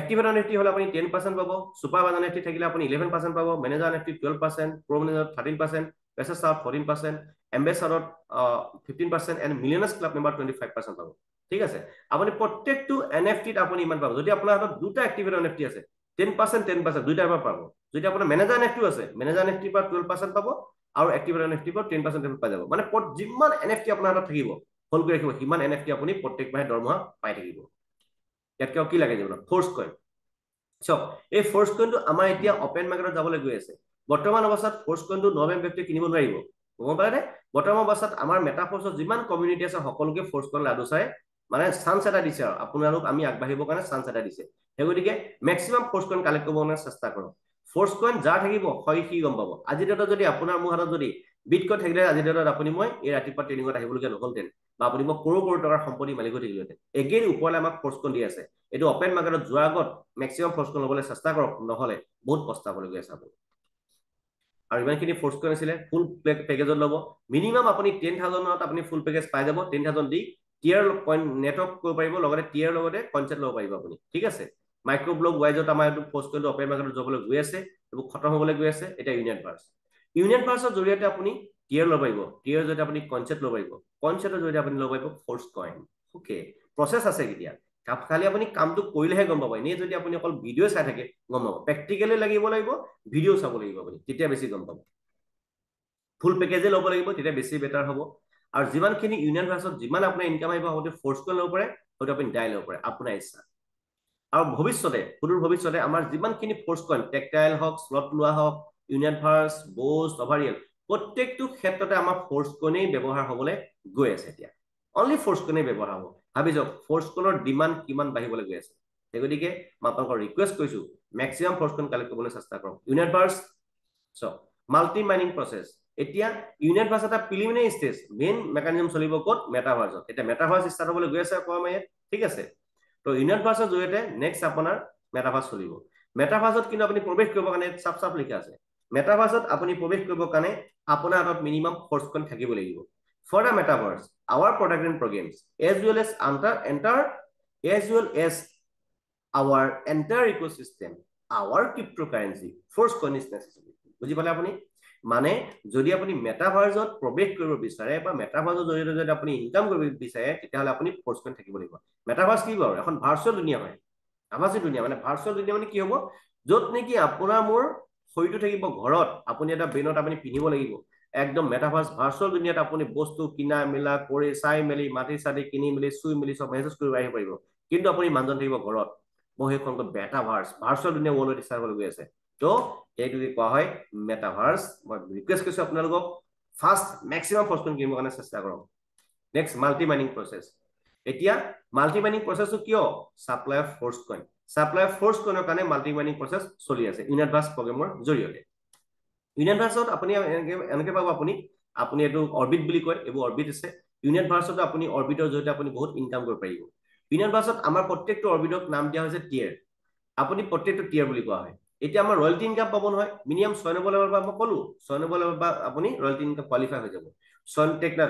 এক্টিভেটৰ NFT হলে আপুনি 10% পাব সুপাৰভাইজাৰ NFT থাকিলে আপুনি 11% পাব মেনেজাৰ NFT 12% প্ৰ মেনেজাৰ 13% পেচেষ্টাৰত 14% এম্বেছাডৰত 15% এণ্ড মিলিয়নাৰ্ছ ক্লাব মেম্বাৰ 25% পাব ঠিক আছে আপুনি প্ৰত্যেকটো NFTত আপুনি ইমান পাব যদি আপোনাৰ হাতত দুটা এক্টিভেটৰ NFT আছে 10% দুইটাৰ পৰা পাব যদি আপোনাৰ মেনেজাৰ NFT আছে মেনেজাৰ NFT পৰা 12% পাব আৰু এক্টিভেটৰ NFT পৰা 10% পাই যাব মানে যিমান NFT আপোনাৰ হাতত থাকিব হোল্ড কৰি ৰাখিব সিমান NFT আপুনি প্ৰত্যেক মাহে দৰমহা পাই থাকিব ইয়াতকে কি লাগে জীৱনত ফ'ৰ্চ কইন চক এই ফ'ৰ্চ কইনটো আমাৰ এতিয়া অপেন মাৰ্কেটত যাবলৈ গৈ আছে বৰ্তমান অৱস্থাত ফ'ৰ্চ কইনটো নৰ্মেল ব্যক্তিয়ে কিনিব নোৱাৰিব গম পালে নে বৰ্তমান অৱস্থাত আমাৰ মেটাফৰ্চত যিমান কমিউনিটি আছে সকলোকে ফ'ৰ্চ কইন লাডু চাই মানে চান্স এটা দিছে আৰু আপোনালোক আমি আগবাঢ়িবৰ কাৰণে চান্স এটা দিছে সেই গতিকে মেক্সিমাম ফ'ৰ্চ কইন কালেক্ট কৰিব কাৰণে চেষ্টা কৰক ফ'ৰ্চ কইন যাৰ থাকিব সি গম পাব আজি ডেটত যদি আপোনাৰ মোৰ হাতত যদি বিটকইন থাকিলে আজি ডেটত আপুনি মই এই ৰাতিপুৱা ট্ৰেডিঙত আহিবলগীয়া নহ'লহেঁতেন বা আপুনি মই কৰোৰ টকাৰ সম্পত্তি মালিক হৈ থাকিলোহেঁতেন, এগেইন ওপৰলৈ আমাক ফৰ্চখন দি আছে। এইটো অপেন মাৰ্কেটত যোৱাৰ আগত মেক্সিমাম ফৰ্চখন ল'বলৈ চেষ্টা কৰক, নহ'লে বহুত পস্তাবলগীয়া আছে আপুনি। আৰু ইমানখিনি ফৰ্চ কৰি আছিলে ফুল পেকেজত ল'ব, মিনিমাম আপুনি 10,000 আপুনি ফুল পেকেজ পাই যাব। 10,000 দি টিয়াৰ পইণ্ট নেটৱৰ্ক কৰিব পাৰিব, লগতে টিয়াৰ লগতে কনচেপ্ট ল'ব পাৰিব আপুনি, ঠিক আছে। মাইক্ৰ' ব্লক ৱাইজত আমাৰ এইটো ফৰ্চ কৰিটো অপেন মাৰ্কেটত যাবলৈ গৈ আছে, এইবোৰ খতম হ'বলৈ গৈ আছে। এতিয়া ইউনিয়ন বাৰ্ছ, ইউনিয়ন বাৰ্ছৰ জৰিয়তে আপুনি টিয়াৰ ল'ব পাৰিব, টিয়াৰ জৰিয়তে আপুনি কনচেপ্ট ল'ব পাৰিব, কনচেপ্টৰ জৰিয়তে আপুনি ল'ব পাৰিব ফৰ্চ কইন। অ'কে, প্ৰচেছ আছে কেতিয়া, খালি আপুনি কামটো কৰিলেহে গম পাব। এনেই যদি আপুনি অকল ভিডিঅ' চাই থাকে গম পাব, প্ৰেক্টিকেলি লাগিব লাগিব, ভিডিঅ' চাব লাগিব আপুনি, তেতিয়া বেছি গম পাব। ফুল পেকেজে ল'ব লাগিব, তেতিয়া বেছি বেটাৰ হ'ব। আৰু যিমানখিনি ইউনিয়ন বাৰ্ছত যিমান আপোনাৰ ইনকাম আহিব, হয়তো ফৰ্চ কইন ল'ব পাৰে, হয়তো আপুনি ডাই ল'ব পাৰে, আপোনাৰ ইচ্ছা। আৰু ভৱিষ্যতে সুদূৰ ভৱিষ্যতে আমাৰ যিমানখিনি ফৰ্চ কইন, টেকটাইল হওক, স্লট লোৱা হওক, ইউনিয়ন বাৰ্ছ, বোষ্ট, অভাৰিয়েল, প্ৰত্যেকটো ক্ষেত্ৰতে আমাৰ ফৰ্চ কইনেই ব্যৱহাৰ হ'বলৈ গৈ আছে। এতিয়া অনলি ফৰ্চ কইনেই ব্যৱহাৰ হ'ব। ভাবি যাওক ফৰ্চ কইনৰ ডিমাণ্ড কিমান বাঢ়িবলৈ গৈ আছে। সেই গতিকে মই আপোনালোকক ৰিকুৱেষ্ট কৰিছো, মেক্সিমাম ফৰ্চ কইন কালেক্ট কৰিবলৈ চেষ্টা কৰক। ইউনিয়ন বাৰ্ছ চাওক, মাল্টি মাইনিং প্ৰচেছ। এতিয়া ইউনিয়ন বাৰ্ছ এটা প্ৰিলিমিনাৰী ষ্টেজ, মেইন মেকানিজম চলিব ক'ত, মেটাভাৰ্ছত। এতিয়া মেটাভাৰ্ছ ষ্টাৰ্ট হ'বলৈ গৈ আছে অকণমান ইয়াত, ঠিক আছে। তো ইউনিয়ন বাৰ্ছৰ জৰিয়তে নেক্সট আপোনাৰ মেটাভাৰ্ছ চলিব। মেটাভাৰ্ছত কিন্তু আপুনি প্ৰৱেশ কৰিবৰ কাৰণে চাপ লিখা আছে। মেটাভাৰ্ছত আপুনি প্ৰৱেশ কৰিবৰ কাৰণে আপোনাৰ হাতত মিনিমাম ফৰ্চ কইন থাকিব লাগিব। For the metaverse, our product and programs as well as our entire ecosystem, our cryptocurrency, force coin is necessary. বুজি পালে আপুনি? মানে যদি আপুনি মেটাভাৰ্ছত প্ৰৱেশ কৰিব বিচাৰে বা মেটাভাৰ্ছৰ জৰিয়তে যদি আপুনি ইনকাম কৰিব বিচাৰে, তেতিয়াহ'লে আপুনি ফৰ্চ কইন থাকিব লাগিব। মেটাভাৰ্ছ কি বাৰু, এখন ভাৰ্চুৱেল দুনিয়া হয়। আভাসী দুনিয়া মানে ভাৰ্চুৱেল দুনিয়া মানে কি হ'ব, য'ত নেকি আপোনাৰ মোৰ শৰীৰটো থাকিব ঘৰত, আপুনি এটা ব্ৰেইনত আপুনি পিন্ধিব লাগিব। একদম মেটাভাৰ্ছ ভাৰ্চুৱেল দুনিয়াত আপুনি বস্তু কিনা মেলা কৰি চাই মেলি মাটি চাটি কিনি মেলি চুই মেলি চব মেছেজ কৰিব আহিব পাৰিব। কিন্তু আপুনি মানুহজন থাকিব ঘৰত। মই সেইখন মেটাভাৰ্ছ ভাৰ্চুৱেল দুনিয়া ৱৰ্ল্ডত ষ্টাৰ্ট হ'বলৈ গৈ আছে। তো এইটোকে কোৱা হয় মেটাভাৰ্ছ। মই ৰিকুৱেষ্ট কৰিছো আপোনালোকক ফাৰ্ষ্ট মেক্সিমাম ফৰ্চ কইন কিনিবৰ কাৰণে চেষ্টা কৰক। Next multi mining process. এতিয়া মাল্টি মাইনিং প্ৰচেছটো কিয়, supply of force coin. Supply of force কইনৰ কাৰণে মাল্টি মাইনিং প্ৰচেছ চলি আছে ইউনিয়ন বাৰ্ছ প্ৰগ্ৰেমৰ জৰিয়তে। ইউনিয়ন বাৰ্ছত আপুনি এনেকে পাব, আপুনি এইটো অৰ্বিট বুলি কয়, এইবোৰ অৰ্বিট আছে। ইউনিয়ন বাৰ্ছতো আপুনি অৰ্বিটৰ জৰিয়তে আপুনি বহুত ইনকাম কৰিব পাৰিব। ইউনিয়ন বাৰ্ছত আমাৰ প্ৰত্যেকটো অৰ্বিটক নাম দিয়া হৈছে টিয়াৰ। আপুনি প্ৰত্যেকটো টিয়াৰ বুলি কোৱা হয়। এতিয়া আমাৰ ৰয়েলটি ইনকাম পাব নহয়, মিনিমাম 6 নম্বৰ লেভেলৰ পৰা মই ক'লো 6 নম্বৰ লেভেলৰ পৰা আপুনি ৰয়েলটি ইনকাম কোৱালিফাই হৈ যাব।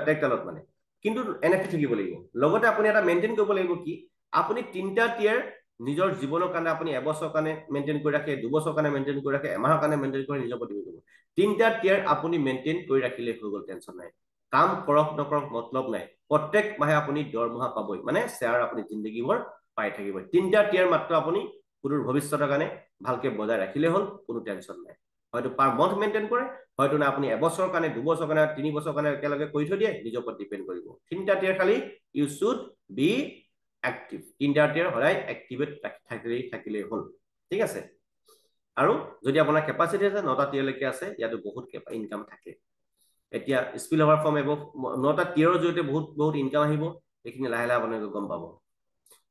টেকটাইলত মানে, কিন্তু NFT থাকিব লাগিব। লগতে আপুনি এটা মেইনটেইন কৰিব লাগিব কি, আপুনি 3টা টিয়াৰ নিজৰ জীৱনৰ কাৰণে আপুনি এবছৰৰ কাৰণে মেইনটেইন কৰি ৰাখে, 2 বছৰৰ কাৰণে মেইনটেইন কৰি ৰাখে, এমাহৰ কাৰণে মেইনটেইন কৰি নিজৰ ওপৰত দিব। 3টা টিয়াৰ আপুনি মেইনটেইন কৰি ৰাখিলে হৈ গ'ল, টেনচন নাই। কাম কৰক নকৰক মতলব নাই, প্ৰত্যেক মাহে আপুনি দৰমহা পাবই, মানে শ্বেয়াৰ আপুনি জিন্দগীভৰ পাই থাকিব। 3টা টিয়াৰ মাত্ৰ আপুনি সুদূৰ ভৱিষ্যতৰ কাৰণে ভালকে বজাই ৰাখিলে হ'ল, কোনো টেনচন নাই। হয়তো পাৰ মন্থ মেইনটেইন কৰে, হয়তো না আপুনি এবছৰৰ কাৰণে 2 বছৰৰ কাৰণে 3 বছৰৰ কাৰণে একেলগে কৰি থৈ দিয়ে, নিজৰ ওপৰত ডিপেণ্ড কৰিব। 3টা টিয়াৰ খালি ইউ শুড বি এক্টিভ। 3টা টিয়াৰ সদায় এক্টিভেট থাকিলেই হ'ল, ঠিক আছে। আৰু যদি আপোনাৰ কেপাচিটি আছে 9টা টিয়াৰলৈকে আছে, ইয়াতো বহুত ইনকাম থাকে। এতিয়া স্পিল অভাৰ ফৰ্ম এইবোৰ 9টা টিয়াৰৰ জৰিয়তে বহুত ইনকাম আহিব, এইখিনি লাহে লাহে আপোনালোকে গম পাব।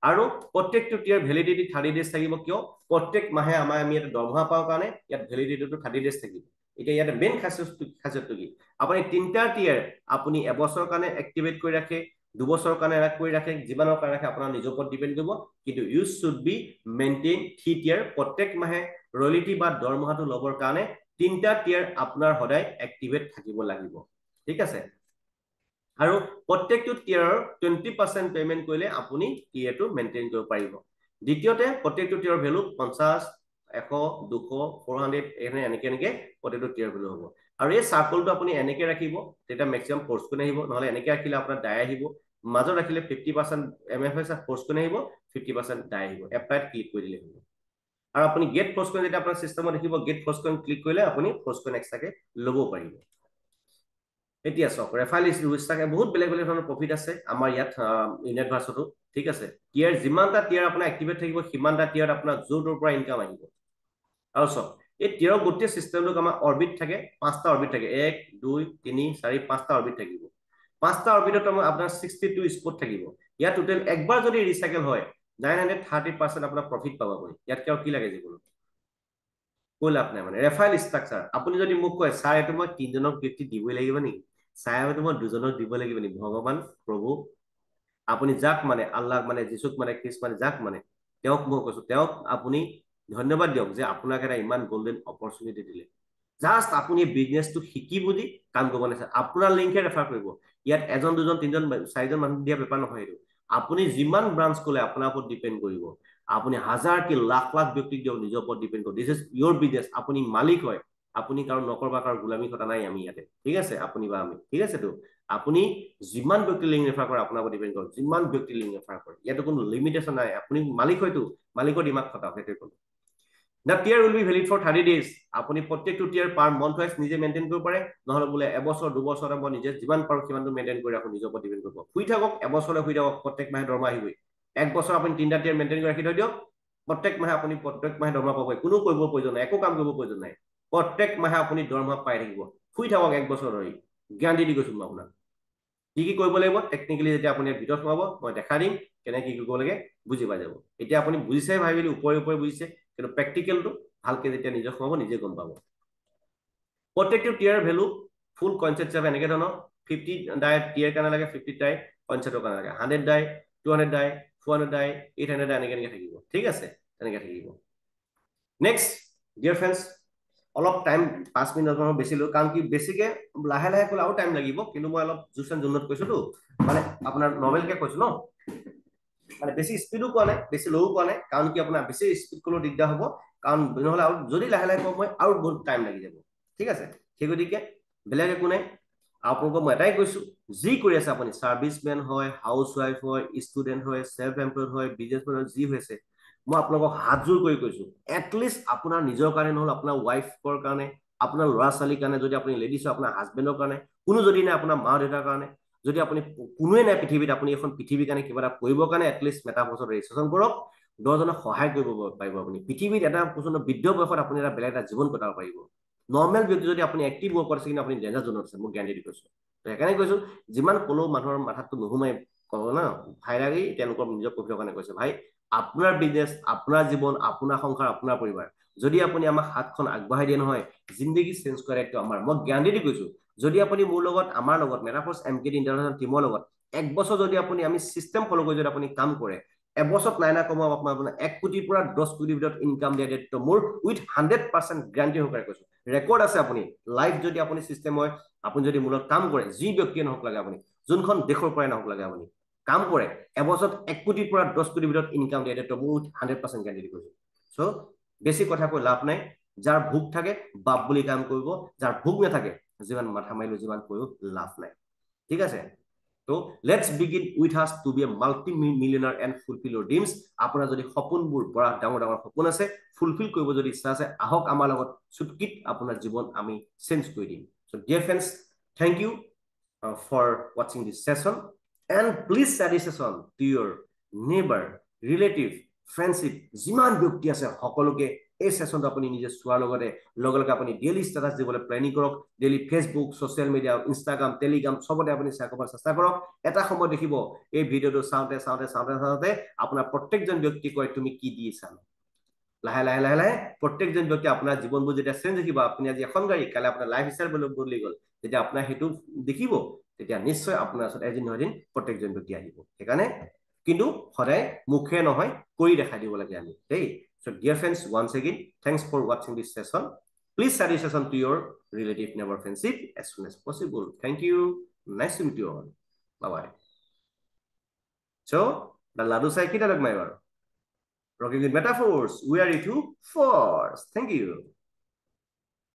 আৰু প্ৰত্যেকটো টিয়াৰ ভেলিডিটি 30 ডেজ থাকিব। কিয়, প্ৰত্যেক মাহে আমি ইয়াত দৰমহা পাওঁ কাৰণে ইয়াত ভেলিডিটিটো 30 ডেজ থাকিব। এতিয়া ইয়াতে মেইন খাচিয়তটো কি, আপুনি 3টা টিয়াৰ আপুনি এবছৰৰ কাৰণে এক্টিভেট কৰি ৰাখে, 2 বছৰৰ কাৰণে কৰি ৰাখে, যিমানৰ কাৰণে ৰাখে আপোনাৰ নিজৰ ওপৰত ডিপেণ্ড কৰিব। কিন্তু U should be maintain 3 tier. প্ৰত্যেক মাহে ৰয়েলিটি বা দৰমহাটো ল'বৰ কাৰণে 3টা টিয়াৰ আপোনাৰ সদায় এক্টিভেট থাকিব লাগিব, ঠিক আছে। আৰু প্ৰত্যেকটো টিয়াৰৰ 20% পেমেন্ট কৰিলে আপুনি টিয়াৰটো মেইনটেইন কৰিব পাৰিব। দ্বিতীয়তে প্ৰত্যেকটো টিয়াৰৰ ভেলু 50, 100, 200, 400 এনেকে প্ৰত্যেকটো টিয়াৰ ভেলু হ'ব। আৰু এই চাৰ্কলটো আপুনি এনেকে ৰাখিব, তেতিয়া মেক্সিমাম ফৰ্চ কইন আহিব। নহ'লে এনেকে ৰাখিলে আপোনাৰ ডাই আহিব। মাজত ৰাখিলে 50% MFS ফৰ্চ কইন আহিব, 50% ডাই আহিব। এপ্লাইত ক্লিক কৰি দিলে হ'ব। আৰু আপুনি গেট ফৰ্চ কইন যেতিয়া আপোনাৰ চিষ্টেমত দেখিব, গেট ফৰ্চ কইন ক্লিক কৰিলে আপুনি ফৰ্চ কইন এক্সট্ৰাকে ল'ব পাৰিব। এতিয়া চাওক, ৰেফাৰেল ইউজটাকে বহুত বেলেগ ধৰণৰ প্ৰফিট আছে আমাৰ ইয়াত ইউনিয়ন বাৰ্ছতো, ঠিক আছে। টিয়াৰ যিমানটা টিয়াৰ আপোনাৰ এক্টিভেট থাকিব, সিমানটা টিয়াৰত আপোনাৰ য'ৰ পৰা ইনকাম আহিব। আৰু চাওক, এই টিয়াৰৰ গোটেই চিষ্টেমটোক আমাৰ অৰ্বিট থাকে, 5টা অৰ্বিট থাকে, 1, 2, 3, 4, 5টা অৰ্বিট থাকিব। 5টা অৰ্বিটত আপোনাৰ 62 স্পট থাকিব। ইয়াত টোটেল একবাৰ যদি ৰিচাইকেল হয় 930% আপোনাৰ প্ৰফিট পাব আপুনি। ইয়াতকে আৰু কি লাগে জীৱনত, কৈ লাভ নাই। মানে ৰেফাৰেল ষ্ট্ৰাকচাৰ। আপুনি যদি মোক কয় ছাৰ এইটো মই 3জনক ব্যক্তি দিবই লাগিব নেকি, চাই হয়তো মই দুজনক দিব লাগিব নি ভগৱান প্ৰভু আপুনি যাক মানে আল্লাহ মানে যিচুক মানে খ্ৰীষ্ট মানে যাক মানে তেওঁক মই কৈছো তেওঁক আপুনি ধন্যবাদ দিয়ক যে আপোনাক এটা ইমান গোল্ডেন অপৰচুনিটি দিলে জাষ্ট আপুনি বিজনেছটো শিকি বুজি কাম কৰিব নিছে আপোনাৰ লিংকহে ৰেফাৰ কৰিব ইয়াত এজন দুজন তিনিজন চাৰিজন মানুহ দিয়া বেপাৰ নহয় এইটো আপুনি যিমান ব্ৰাঞ্চ ক'লে আপোনাৰ ওপৰত ডিপেণ্ড কৰিব আপুনি হাজাৰ কি লাখ লাখ ব্যক্তিক দিয়ক নিজৰ ওপৰত ডিপেণ্ড কৰিব দিছ ইজ ইয়ৰ বিজনেছ আপুনি মালিক হয় আপুনি কাৰো নকৰ বা কাৰো গোলামী কথা নাই আমি ইয়াতে ঠিক আছে আপুনি বা আমি ঠিক আছে তো আপুনি যিমান ব্যক্তি লিংক ৰেফাৰ কৰে আপোনাৰ ওপৰত ডিপেণ্ড কৰে যিমান ব্যক্তি লিংক ৰেফাৰ কৰে ইয়াতো কোনো লিমিটেশ্যন নাই আপুনি মালিক হয়তো মালিকৰ দিমাগ খটাওক সেইটোৱে ক'লো The tier will be valid for 30 days. আপুনি প্ৰত্যেকটো tier per month wise নিজে মেইনটেইন কৰিব পাৰে নহলে বোলে এবছৰ দুবছৰ মই নিজে যিমান পাৰো কিমানটো মেইনটেইন কৰি ৰাখো নিজৰ ওপৰত ডিপেণ্ড কৰিব শুই থাকক এবছৰলৈ শুই থাকক প্ৰত্যেক মাহে দৰমহা আহিবই এক বছৰ আপুনি তিনিটা tier মেইনটেইন কৰি ৰাখি থৈ দিয়ক প্ৰত্যেক মাহে আপুনি প্ৰত্যেক মাহে দৰমহা পাবই কোনো কৰিব প্ৰয়োজন নাই একো কাম কৰিব প্ৰয়োজন নাই প্ৰত্যেক মাহে আপুনি দৰমহা পাই থাকিব শুই থাকক এক বছৰ ধৰি গেৰাণ্টি দি কৈছো মই আপোনাক কি কি কৰিব লাগিব টেকনিকেলি যেতিয়া আপুনি ভিতৰত সোমাব মই দেখা দিম কেনেকৈ কি কৰিব লাগে বুজি পাই যাব এতিয়া আপুনি বুজিছে ভাবিলি ওপৰে ওপৰে বুজিছে কিন্তু প্ৰেক্টিকেলটো ভালকে যেতিয়া নিজে সোমাব নিজে গম পাব প্ৰত্যেকটো টিয়াৰ ভেলু ফুল কনচেপ্ট হিচাপে এনেকৈ ধৰণৰ 50 ডাই টিয়াৰ কাৰণে লাগে 50 ডাই কনচেপ্টৰ কাৰণে লাগে 100 ডাই 200 ডাই 400 ডাই 800 ডাই এনেকৈ থাকিব ঠিক আছে তেনেকৈ থাকিব নেক্সট ডিয়াৰ ফ্ৰেণ্ডছ অলপ টাইম 5 মিনিট বেছি লৈ কাৰণ কি বেছিকে লাহে লাহে ক'লে আৰু টাইম লাগিব কিন্তু মই অলপ জুচ এণ্ড জুনত কৈছোতো মানে আপোনাৰ নৰ্মেলকে কৈছো ন মানে বেছি স্পীডো কোৱা নাই বেছি লও কোৱা নাই কাৰণ কি আপোনাৰ বেছি স্পীড ক'লেও দিগদাৰ হ'ব কাৰণ নহ'লে আৰু যদি লাহে লাহে কওঁ মই আৰু বহুত টাইম লাগি যাব ঠিক আছে সেই গতিকে বেলেগ একো নাই আপোনালোকক মই এটাই কৈছো যি কৰি আছে আপুনি চাৰ্ভিচমেন হয় হাউচ ৱাইফ হয় ষ্টুডেণ্ট হয় চেল্ফ এমপ্লয়ড হয় বিজনেছমেন হয় যি হৈছে মই আপোনালোকক হাতযোৰ কৰি কৈছো এটলিষ্ট আপোনাৰ নিজৰ কাৰণে নহ'লে আপোনাৰ ৱাইফৰ কাৰণে আপোনাৰ ল'ৰা ছোৱালীৰ কাৰণে যদি আপুনি লেডিজ হয় আপোনাৰ হাজবেণ্ডৰ কাৰণে কোনো যদি নাই আপোনাৰ মা দেউতাৰ কাৰণে যদি আপুনি কোনোৱে নাই পৃথিৱীত আপুনি এখন পৃথিৱীৰ কাৰণে কিবা এটা কৰিবৰ কাৰণে এটলিষ্ট মেটাভাৰ্ছত ৰেজিষ্ট্ৰেশ্যন কৰক 10জনক সহায় কৰিব পাৰিব আপুনি পৃথিৱীত এটা পৰ্যন্ত বৃদ্ধ বয়সত আপুনি এটা বেলেগ এটা জীৱন কটাব পাৰিব নৰ্মেল ব্যক্তি যদি আপুনি এক্টিভ ৱৰ্ক কৰিছে কিন্তু আপুনি ডেঞ্জাৰ জোনত আছে মোক গেৰাণ্টি দি কৈছো সেইকাৰণে কৈছো যিমান ক'লেও মানুহৰ মাথাতো নোসোমাই কব না ভাই লাগি তেওঁলোকৰ নিজৰ প্ৰফিটৰ কাৰণে কৈছে ভাই আপোনাৰ বিজনেছ আপোনাৰ জীৱন আপোনাৰ সংসাৰ আপোনাৰ পৰিবাৰ যদি আপুনি আমাক হাতখন আগবঢ়াই দিয়ে নহয় জিন্দগী চেঞ্জ কৰে একটো আমাৰ মই গেৰাণ্টি দি কৈছো যদি আপুনি মোৰ লগত আমাৰ লগত মেটাফৰ্ছ এমকেডি ইণ্টাৰনেশ্যনেল টিমৰ লগত এক বছৰ যদি আপুনি আমি চিষ্টেম ফ'ল' কৰি যদি আপুনি কাম কৰে এবছৰত নাইনা কমাব আপোনাৰ 1 কোটিৰ পৰা 10 কোটিৰ ভিতৰত ইনকাম দিয়া দায়িত্ব মোৰ উইথ 100% গ্যাৰাণ্টি সহকাৰে কৈছো ৰেকৰ্ড আছে আপুনি লাইভ যদি আপুনি চিষ্টেম হয় আপুনি যদি মূলত কাম কৰে যি ব্যক্তিয়ে নহওক লাগে আপুনি যোনখন দেশৰ পৰাই নহওক লাগে আপুনি কাম কৰে এবছৰত 1 কোটিৰ পৰা 10 কোটিৰ ভিতৰত ইনকাম দিয়া দায়িত্ব মোৰ 100% গ্যাৰাণ্টি কৈছো সো বেছি কথা কৈ লাভ নাই যাৰ ভোগ থাকে বাপ বুলি কাম কৰিব যাৰ ভোগ নাথাকে যিমান মাথা মাৰিলো যিমান কৈও লাভ নাই ঠিক আছে তো let's begin with us to be a multimillionaire and fulfil your dreams আপোনাৰ যদি সপোনবোৰ বৰা ডাঙৰ ডাঙৰ সপোন আছে ফুলফিল কৰিব যদি ইচ্ছা আছে আহক আমাৰ লগত চুটকিত আপোনাৰ জীৱন আমি চেঞ্জ কৰি দিম so dear friends thank you for ৱাচিং this session and please share this session to your neighbour relative friendship যিমান ব্যক্তি আছে সকলোকে এই সেশনটো আপুনি নিজে চোৱাৰ লগতে লগে লগে আপুনি ডেইলি ষ্টেটাছ দিবলৈ প্লেনিং কৰক daily Facebook social media Instagram Telegram চবতে আপুনি শ্বেয়াৰ কৰাৰ চেষ্টা কৰক এটা সময় দেখিব এই ভিডিঅ'টো চাওঁতে চাওঁতে চাওঁতে চাওঁতে আপোনাৰ প্ৰত্যেকজন ব্যক্তি কয় তুমি কি দি চালা লাহে লাহে লাহে লাহে প্ৰত্যেকজন ব্যক্তি আপোনাৰ জীৱনবোৰ যেতিয়া চেঞ্জ দেখিব আপুনি আজি এখন গাড়ী কাইলৈ আপোনাৰ লাইফ ষ্টাইল বদলি গ'ল যেতিয়া আপোনাৰ সেইটো দেখিব তেতিয়া নিশ্চয় আপোনাৰ ওচৰত এদিন নহয় এদিন প্ৰত্যেকজন ব্যক্তি আহিব সেইকাৰণে কিন্তু সদায় মুখে নহয় কৰি দেখাই দিব লাগে আমি দেই So dear friends, once again, thanks for watching this session. Please share this session to your relative neighbor friendship as soon as possible. Thank you. Nice to meet you all. Bye-bye. So, the Ladu Sai kita lag may Rocking with metaphors. We are to force. Thank you.